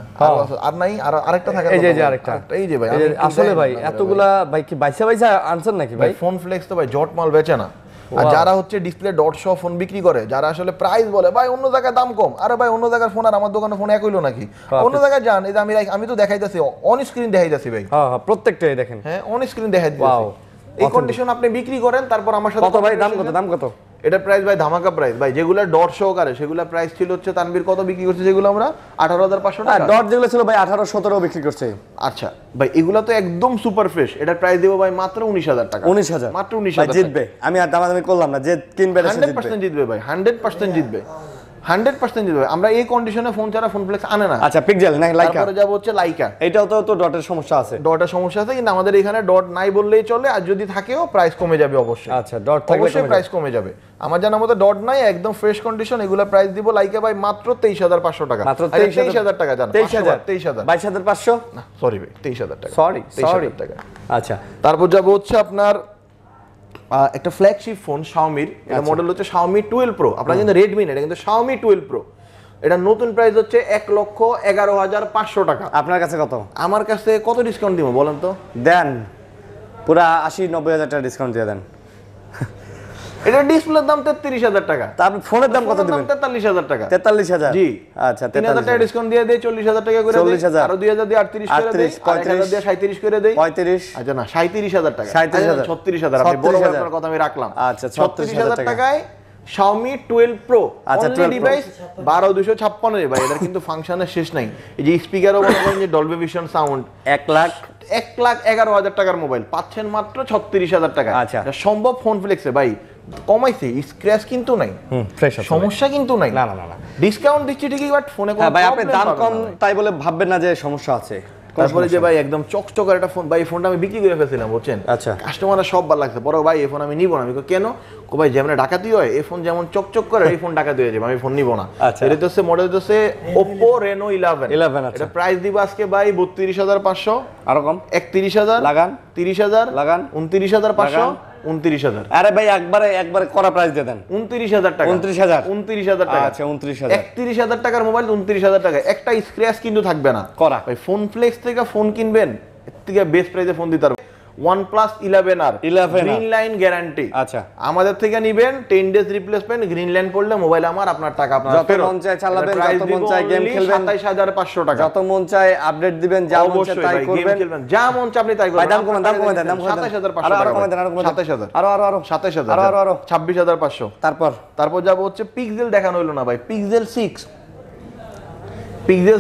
[SPEAKER 2] আর নাই, আর আরেকটা থাকে,
[SPEAKER 1] এই যে আরেকটা,
[SPEAKER 2] এই যে ভাই
[SPEAKER 1] আসলে ভাই এতগুলা ভাই কি বাইসা আনসার নাকি ভাই?
[SPEAKER 2] ফোন ফ্লেক্স তো ভাই জট মাল বেচে না। আর যারা হচ্ছে ডিসপ্লে ডট সহ ফোন বিক্রি করে, যারা আসলে প্রাইস বলে ভাই অন্য জায়গায় দাম কম, আরে ভাই অন্য জায়গার ফোন আর আমার দোকানে ফোন এক হইলো নাকি? অন্য জায়গায় যান, এই যে আমি তো দেখাইতাছি, অন স্ক্রিন দেখাইতাছি ভাই।
[SPEAKER 1] হ্যাঁ প্রত্যেকটাই দেখেন,
[SPEAKER 2] হ্যাঁ অন স্ক্রিন দেখাইতাছি। এই কন্ডিশন আপনি বিক্রি করেন, তারপর আমার সাথে
[SPEAKER 1] কত ভাই দাম কত?
[SPEAKER 2] এটা প্রাইস ভাই ধামাকা প্রাইস ভাই, যেগুলো ডট সহকারে সেগুলো প্রাইস ছিল হচ্ছে তানভীর কত বিক্রি করছে যেগুলো আমরা 18,500 টাকা।
[SPEAKER 1] ডট যেগুলো ছিল ভাই 18-17 বিক্রি করছে।
[SPEAKER 2] আচ্ছা ভাই এগুলো তো একদম সুপার ফ্রেশ, এটার প্রাইস দেবো ভাই মাত্র 19,000 টাকা।
[SPEAKER 1] 19,000
[SPEAKER 2] মাত্র 19,000
[SPEAKER 1] জিতবে। আমি আর দামাদামি করলাম না, যে কিনবে
[SPEAKER 2] 100% জিতবে ভাই, 100% জিতবে, 100% জিতবে। আমরা এই কন্ডিশনে ফোন ছাড়া ফোন ফ্লেক্স আনে না।
[SPEAKER 1] আচ্ছা পিক্সেল না লাইকা,
[SPEAKER 2] তারপরে যাব হচ্ছে লাইকা।
[SPEAKER 1] এটাও তো ডটের সমস্যা আছে,
[SPEAKER 2] ডটের সমস্যা আছে, কিন্তু আমাদের এখানে ডট নাই বললেই চলে, আর যদি থাকেও প্রাইস কমে যাবে অবশ্যই।
[SPEAKER 1] আচ্ছা ডট থাকলে
[SPEAKER 2] অবশ্যই প্রাইস কমে যাবে। আমার জানার মতো ডট নাই, একদম ফ্রেশ কন্ডিশন, এগুলা প্রাইস দিব লাইকা ভাই মাত্র 23,500 টাকা।
[SPEAKER 1] মাত্র
[SPEAKER 2] 23,000 টাকা জানো?
[SPEAKER 1] 23,000
[SPEAKER 2] 22,500 না সরি ভাই 23,000 টাকা।
[SPEAKER 1] সরি
[SPEAKER 2] 23,000 টাকা।
[SPEAKER 1] আচ্ছা
[SPEAKER 2] তারপর যাব হচ্ছে আপনার একটা ফ্ল্যাগশিপ ফোন শাওমির, এটা মডেল হচ্ছে Xiaomi 12 Pro। আপনারা কিন্তু Redmi না, এটা কিন্তু Xiaomi 12 Pro। এটা নতুন প্রাইস হচ্ছে 1,11,500 টাকা।
[SPEAKER 1] আপনার কাছে কত?
[SPEAKER 2] আমার কাছে কত ডিসকাউন্ট দিব বলেন তো?
[SPEAKER 1] দেন পুরা 80-90 হাজার টাকা ডিসকাউন্ট দিয়ে দেন।
[SPEAKER 2] এটা ডিসপ্লের দাম 33,000 টাকা।
[SPEAKER 1] তারপর ফোনের দাম কত দিবেন?
[SPEAKER 2] 43,000 টাকা।
[SPEAKER 1] 43,000
[SPEAKER 2] জি
[SPEAKER 1] আচ্ছা
[SPEAKER 2] 3,000 টাকা ডিসকাউন্ট দিয়ে দেই, 40,000 টাকা করে দেই,
[SPEAKER 1] 40,000
[SPEAKER 2] আর 2,000 দিয়ে 38 করে দেই, 1,000 দিয়ে 37 করে দেই,
[SPEAKER 1] 35
[SPEAKER 2] আচ্ছা না 37,000 টাকা,
[SPEAKER 1] 37,000
[SPEAKER 2] 36,000 আপনি বড় আপনার কথা আমি রাখলাম।
[SPEAKER 1] আচ্ছা
[SPEAKER 2] 36,000 টাকায় Xiaomi 12 Pro
[SPEAKER 1] আচ্ছা 12 Pro
[SPEAKER 2] ডিভাইস 12,256 রে ভাই, এটার কিন্তু ফাংশনের শেষ নাই। এই যে স্পিকারও মনে করেন যে ডলবি ভিশন সাউন্ড, 1,11,000 টাকার মোবাইল পাচ্ছেন মাত্র 36,000 টাকা।
[SPEAKER 1] আচ্ছা
[SPEAKER 2] এটা সম্ভব ফোন ফ্লেক্সে ভাই, কমাইছে, স্ক্র্যাচ কিন্তু নাই,
[SPEAKER 1] ফ্রেশ
[SPEAKER 2] সমস্যা কিন্তু নাই।
[SPEAKER 1] না না না
[SPEAKER 2] ডিসকাউন্ট দিচ্ছি ঠিকই, বাট ফোনে কোনো
[SPEAKER 1] ভাই আপনি
[SPEAKER 2] problem
[SPEAKER 1] দাম
[SPEAKER 2] পাবেন
[SPEAKER 1] কম
[SPEAKER 2] না ভাই।
[SPEAKER 1] তাই বলে ভাববেন না যে সমস্যা আছে।
[SPEAKER 2] তারপরে যে ভাই একদম চকচকার একটা ফোন, ভাই ফোনটা আমি বিক্রি করে ফেলছিলাম বুঝছেন।
[SPEAKER 1] আচ্ছা
[SPEAKER 2] কাস্টমাররা সব ভালো লাগছে, পরে ভাই এই ফোন আমি নিব না। আমি কই কেন? কো ভাই যেমন ডাকাতি হয় এই ফোন যেমন চকচক করে এই ফোন ডাকাতি হয়ে যাবে, আমি ফোন নিব না।
[SPEAKER 1] আচ্ছা
[SPEAKER 2] এটা হচ্ছে মডেল হচ্ছে Oppo Reno 11।
[SPEAKER 1] আচ্ছা
[SPEAKER 2] এটা প্রাইস দিব আজকে ভাই 32,500।
[SPEAKER 1] আরো কম
[SPEAKER 2] 31,000
[SPEAKER 1] লাগান,
[SPEAKER 2] 30,000
[SPEAKER 1] লাগান,
[SPEAKER 2] 29,500, 29,000।
[SPEAKER 1] আরে ভাই একবারে করা প্রাইস দিয়ে দেন।
[SPEAKER 2] 29,000 টাকা।
[SPEAKER 1] 29,000
[SPEAKER 2] টাকা।
[SPEAKER 1] আচ্ছা 29,000
[SPEAKER 2] 31,000 টাকার মোবাইল 29,000 টাকা, একটা স্ক্র্যাচ কিন্তু থাকবে না
[SPEAKER 1] করা।
[SPEAKER 2] ভাই ফোন ফ্লেক্স থেকে ফোন কিনবেন, এর থেকে বেস্ট প্রাইসে ফোন দিতে পারবেন। OnePlus 11R green line guarantee.
[SPEAKER 1] আচ্ছা
[SPEAKER 2] আমাদের থেকে নিবেন 10 ডেজ রিপ্লেসমেন্ট, গ্রিন লাইন পড়লে মোবাইল আমার, আপনার টাকা আপনার
[SPEAKER 1] যত মন চায় চালাবেন, যত মন চায় গেম খেলবেন,
[SPEAKER 2] 27,500 টাকা।
[SPEAKER 1] যত মন চায় আপডেট দিবেন, যা মন চায় তাই করবেন,
[SPEAKER 2] যা মন চায় আপনি তাই করবেন।
[SPEAKER 1] দাম কমান দাম কমান দাম
[SPEAKER 2] 27,500
[SPEAKER 1] আরো কমান দেন, আরো কমান
[SPEAKER 2] 27,000
[SPEAKER 1] আরো
[SPEAKER 2] 27,000
[SPEAKER 1] আরো
[SPEAKER 2] 26,500। তারপর যাব হচ্ছে পিক্সেল, দেখানো হলো না ভাই, পিক্সেল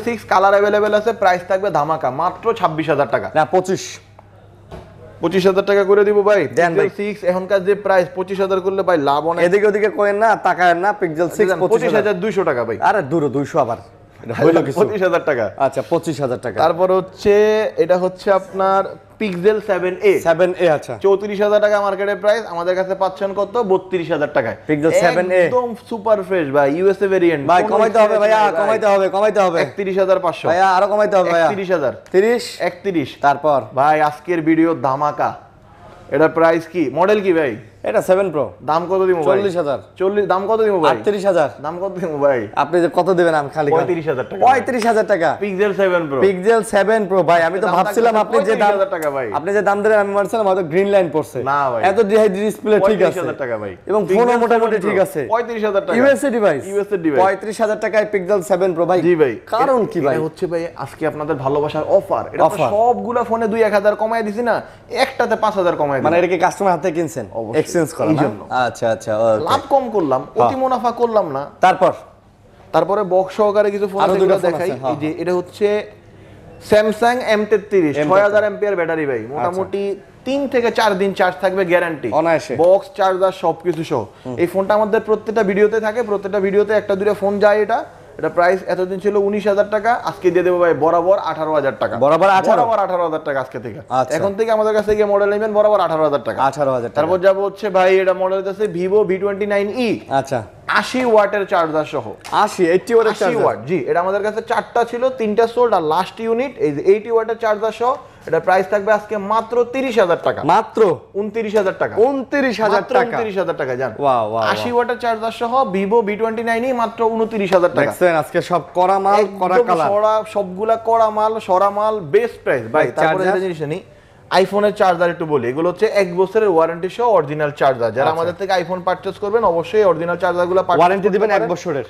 [SPEAKER 2] 6 কালার अवेलेबल আছে, প্রাইস থাকবে ধামাকা মাত্র 26,000 টাকা।
[SPEAKER 1] না
[SPEAKER 2] 25,000 টাকা করে দিব ভাই। পিক্সেল 6 এখনকার যে প্রাইস 25,000 করলে ভাই লাভ অনেক।
[SPEAKER 1] এদিকে ওদিকে কোয়েন না, তাকায়েন না, পিক্সেল 6
[SPEAKER 2] 25,200 টাকা ভাই।
[SPEAKER 1] আরে দূর 200 আবার এটা হইলো কিছু।
[SPEAKER 2] 25,000 টাকা।
[SPEAKER 1] আচ্ছা 25,000 টাকা।
[SPEAKER 2] তারপর হচ্ছে এটা হচ্ছে আপনার পিক্সেল 7a।
[SPEAKER 1] 7a আচ্ছা
[SPEAKER 2] 34,000 টাকা মার্কেটের প্রাইস, আমাদের কাছে পাচ্ছেন কত? 32,000 টাকায়
[SPEAKER 1] পিক্সেল 7a
[SPEAKER 2] একদম সুপার ফ্রেশ ভাই, ইউএসএ ভেরিয়েন্ট।
[SPEAKER 1] ভাই কমাইতে হবে ভাইয়া, কমাইতে হবে
[SPEAKER 2] 31,500
[SPEAKER 1] ভাইয়া, আরো কমাইতে হবে ভাইয়া।
[SPEAKER 2] 31,000
[SPEAKER 1] 31 তারপর
[SPEAKER 2] ভাই আজকের ভিডিও ধামাকা। এটা প্রাইস কি, মডেল কি ভাই?
[SPEAKER 1] এটা 7 Pro
[SPEAKER 2] দাম কত দিব ভাই?
[SPEAKER 1] 40,000
[SPEAKER 2] 40 দাম কত দিব ভাই?
[SPEAKER 1] 38,000
[SPEAKER 2] দাম কত দিব ভাই?
[SPEAKER 1] আপনি যে কত দিবেন আমি খালি
[SPEAKER 2] 35,000 টাকা।
[SPEAKER 1] 35,000 টাকা
[SPEAKER 2] পিক্সেল 7 Pro।
[SPEAKER 1] পিক্সেল 7 Pro ভাই, আমি তো ভাবছিলাম আপনি যে দাম
[SPEAKER 2] 35,000 টাকা ভাই,
[SPEAKER 1] আপনি যে দাম দিলেন আমি ভাবছিলাম হয়তো গ্রিন লাইন পড়ছে।
[SPEAKER 2] না ভাই,
[SPEAKER 1] এত ডিসপ্লে ঠিক আছে
[SPEAKER 2] 35,000 টাকা ভাই,
[SPEAKER 1] এবং ফোনও মোটামুটি ঠিক আছে।
[SPEAKER 2] 35,000 টাকা
[SPEAKER 1] ইউএসএ ডিভাইস,
[SPEAKER 2] 35,000
[SPEAKER 1] টাকায় পিক্সেল 7 Pro ভাই।
[SPEAKER 2] জি ভাই,
[SPEAKER 1] কারণ কি ভাই?
[SPEAKER 2] এটা হচ্ছে ভাই আজকে আপনাদের ভালোবাসার অফার। এটা তো সবগুলা ফোনে 2-1,000 কমায় দিছি না, একটাতে 5,000 কমায় দিছি।
[SPEAKER 1] মানে এটা কি কাস্টমার হাতে কিনছেন এক্সচেঞ্জ করার জন্য? আচ্ছা আচ্ছা
[SPEAKER 2] লাভ কম করলাম, অতি মুনাফা করলাম না। তারপরে বক্স সহকারে কিছু ফোন আছে দেখাই। এই যে এটা হচ্ছে স্যামসাং M33 6000 এমপিআর ব্যাটারি ভাই, মোটামুটি 3 থেকে 4 দিন চার্জ থাকবে গ্যারান্টি, বক্স চার্জার সবকিছু সহ। এই ফোনটা আমাদের প্রত্যেকটা ভিডিওতে থাকে, প্রত্যেকটা ভিডিওতে একটা দুটো ফোন যায়। এটা প্রাইস এতদিন ছিল 19,000 টাকা, আজকে দিয়ে দেবো ভাই বরাবর 18,000 টাকা। বরাবর 18,000 টাকা আজকে থেকে। এখন থেকে আমাদের কাছে গিয়ে মডেল নেবেন বরাবর 18,000 টাকা। তারপর যাবো হচ্ছে ভাই এটা মডেল আছে Vivo V29e। আচ্ছা 80 ওয়াটের চার্জার সহ। 80 ওয়াট জি, এটা আমাদের কাছে 4টা ছিল, 3টা সোল্ড, আর লাস্ট ইউনিট এই যে 80 ওয়াটের চার্জার সহ। এটা প্রাইস থাকবে আজকে মাত্র 30,000 টাকা। মাত্র 29,000 টাকা। 29,000 টাকা। 29,000 টাকা জান। 80 ওয়াটের চার্জার সহ Vivo V29e মাত্র 29,000 টাকা। দেখছেন আজকে সব কড়া মাল, কড়া কালার, সবগুলা কড়া মাল, সরা মাল, বেস্ট প্রাইস ভাই। তারপরে একটা জিনিস নেই, আইফোনের চার্জার একটু বলি, এগুলো হচ্ছে 1 বছরের ওয়ারেন্টি সহ অরিজিনাল চার্জার। যারা আমাদের থেকে আইফোন পারচেজ করবেন অবশ্যই অরিজিনাল চার্জারগুলো ওয়ারেন্টি দিবেন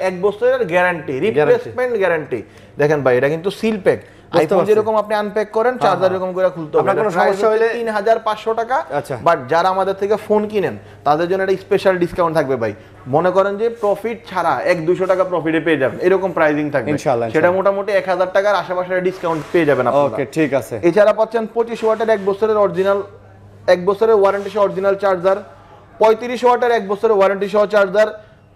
[SPEAKER 2] 1 বছরের গ্যারান্টি, রিপ্লেসমেন্ট গ্যারান্টি। দেখেন ভাই এটা কিন্তু সিল প্যাক, আইফোন যেরকম আপনি আনপ্যাক করেন চার্জার এরকম করে খুলতে হবে।
[SPEAKER 1] আপনার কোনো সমস্যা হলে
[SPEAKER 2] 3500 টাকা।
[SPEAKER 1] আচ্ছা।
[SPEAKER 2] বাট যারা আমাদের থেকে ফোন কিনেন তাদের জন্য একটা স্পেশাল ডিসকাউন্ট থাকবে ভাই। মনে করেন যে প্রফিট ছাড়া 100-200 টাকা প্রফিটে পেয়ে যাবেন, এরকম প্রাইসিং থাকবে
[SPEAKER 1] ইনশাআল্লাহ।
[SPEAKER 2] সেটা মোটামুটি 1000 টাকার আশেপাশে ডিসকাউন্ট পেয়ে যাবেন আপনারা।
[SPEAKER 1] ওকে, ঠিক আছে।
[SPEAKER 2] এছাড়া পাচ্ছেন 25 ওয়াটের 1 বছরের অরিজিনাল 1 বছরের ওয়ারেন্টি সহ অরিজিনাল চার্জার, 35 ওয়াটের 1 বছরের ওয়ারেন্টি সহ চার্জার,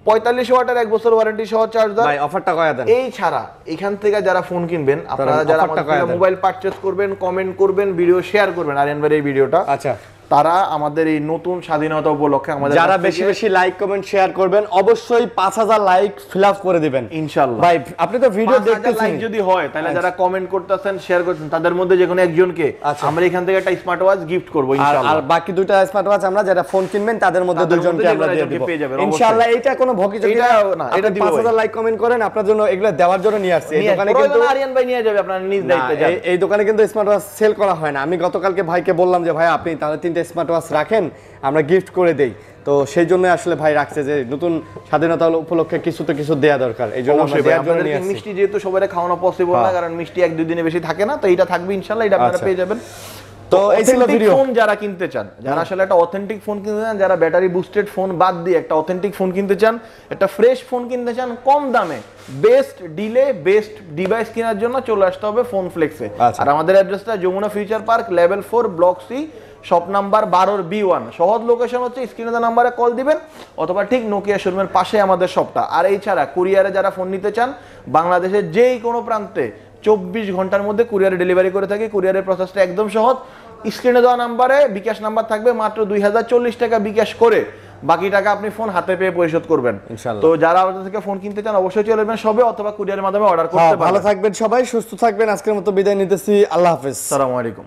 [SPEAKER 2] 45 ওয়াটের 1 বছর ওয়ারেন্টি সহ চার্জার।
[SPEAKER 1] ভাই অফারটা কয়া দেন।
[SPEAKER 2] এই ছাড়া এখান থেকে যারা ফোন কিনবেন, আপনারা যারা আমাদের মোবাইল পারচেজ করবেন, কমেন্ট করবেন, ভিডিও শেয়ার করবেন আরিয়ান ভাইয়ের এই ভিডিওটা,
[SPEAKER 1] আচ্ছা,
[SPEAKER 2] তারা আমাদের এই নতুন স্বাধীনতা উপলক্ষে আমাদের
[SPEAKER 1] যারা বেশি বেশি লাইক কমেন্ট শেয়ার করবেন অবশ্যই 5000 লাইক ফিল আপ করে দিবেন
[SPEAKER 2] ইনশাআল্লাহ।
[SPEAKER 1] ভাই আপনি তো ভিডিও দেখতেছেন,
[SPEAKER 2] লাইক যদি হয় তাহলে যারা কমেন্ট করতেছেন শেয়ার করতেছেন তাদের মধ্যে যে কোনো একজনকে আমরা এখান থেকে একটা স্মার্ট ওয়াচ গিফট করব ইনশাআল্লাহ।
[SPEAKER 1] আর বাকি দুইটা স্মার্ট ওয়াচ আমরা যারা ফোন কিনবেন তাদের মধ্যে দুইজনকে আমরা দিয়ে দেব ইনশাআল্লাহ। এটা কোনো ভকিচকি না, এটা 5000 লাইক কমেন্ট করেন আপনার জন্য এগুলা দেওয়ার জন্য নিয়ে আসছে। এই দোকানে কিন্তু
[SPEAKER 2] আরিয়ান ভাই নিয়ে যাবে, আপনারা নিজ দায়িত্বে যান।
[SPEAKER 1] এই দোকানে কিন্তু স্মার্ট ওয়াচ সেল করা হয় না। আমি গতকালকে ভাইকে বললাম যে ভাই আপনি তাহলে 3টা স্মার্ট ওয়াচ রাখেন, আমরা গিফট করে দেই। তো সেই জন্য আসলে ভাই রাখছে যে নতুন স্বাধীনতা উপলক্ষে কিছু তো কিছু দেয়া দরকার, এই জন্য আমরা দেওয়ার জন্য নিয়ে আসছি।
[SPEAKER 2] মিষ্টি যেহেতু সবাইকে খাওয়ানো পসিবল না, কারণ মিষ্টি 1-2 দিনে বেশি থাকে না, তো এটা থাকবে ইনশাআল্লাহ, এটা আপনারা পেয়ে যাবেন। তো এই ছিল ভিডিও। ফোন যারা কিনতে চান, যারা আসলে একটা অথেন্টিক ফোন কিনতে চান, যারা ব্যাটারি বুস্টেড ফোন বাদ দিয়ে একটা অথেন্টিক ফোন কিনতে চান, একটা ফ্রেশ ফোন কিনতে চান কম দামে, বেস্ট ডিলে বেস্ট ডিভাইস কেনার জন্য চলে আসতে হবে ফোন ফ্লেক্সে। আর আমাদের অ্যাড্রেসটা Jamuna future park level 4 block C shop number 12 B1। সহজ লোকেশন হচ্ছে স্ক্রিনে দেওয়া নাম্বারে কল দিবেন অথবা ঠিক নোকিয়া শোরুমের পাশে আমাদের শপটা। আর এই ছাড়া কুরিয়ারে যারা ফোন নিতে চান, বাংলাদেশের যেই কোনো প্রান্তে 24 ঘন্টার মধ্যে কুরিয়ারে ডেলিভারি করে থাকি। কুরিয়ারের প্রসেসটা একদম সহজ। স্ক্রিনে দেওয়া নাম্বারে বিকাশ নাম্বার থাকবে, মাত্র 2040 টাকা বিকাশ করে বাকি টাকা আপনি ফোন হাতে পেয়ে পরিশোধ করবেন ইনশাআল্লাহ। তো যারা আমাদের থেকে ফোন কিনতে চান অবশ্যই চলে আসবেন সবে, অথবা কুরিয়ারের মাধ্যমে অর্ডার করতে পারেন।
[SPEAKER 1] ভালো থাকবেন সবাই, সুস্থ থাকবেন। আজকের মতো বিদায় নিতেছি, আল্লাহ হাফেজ,
[SPEAKER 2] আসসালামু আলাইকুম।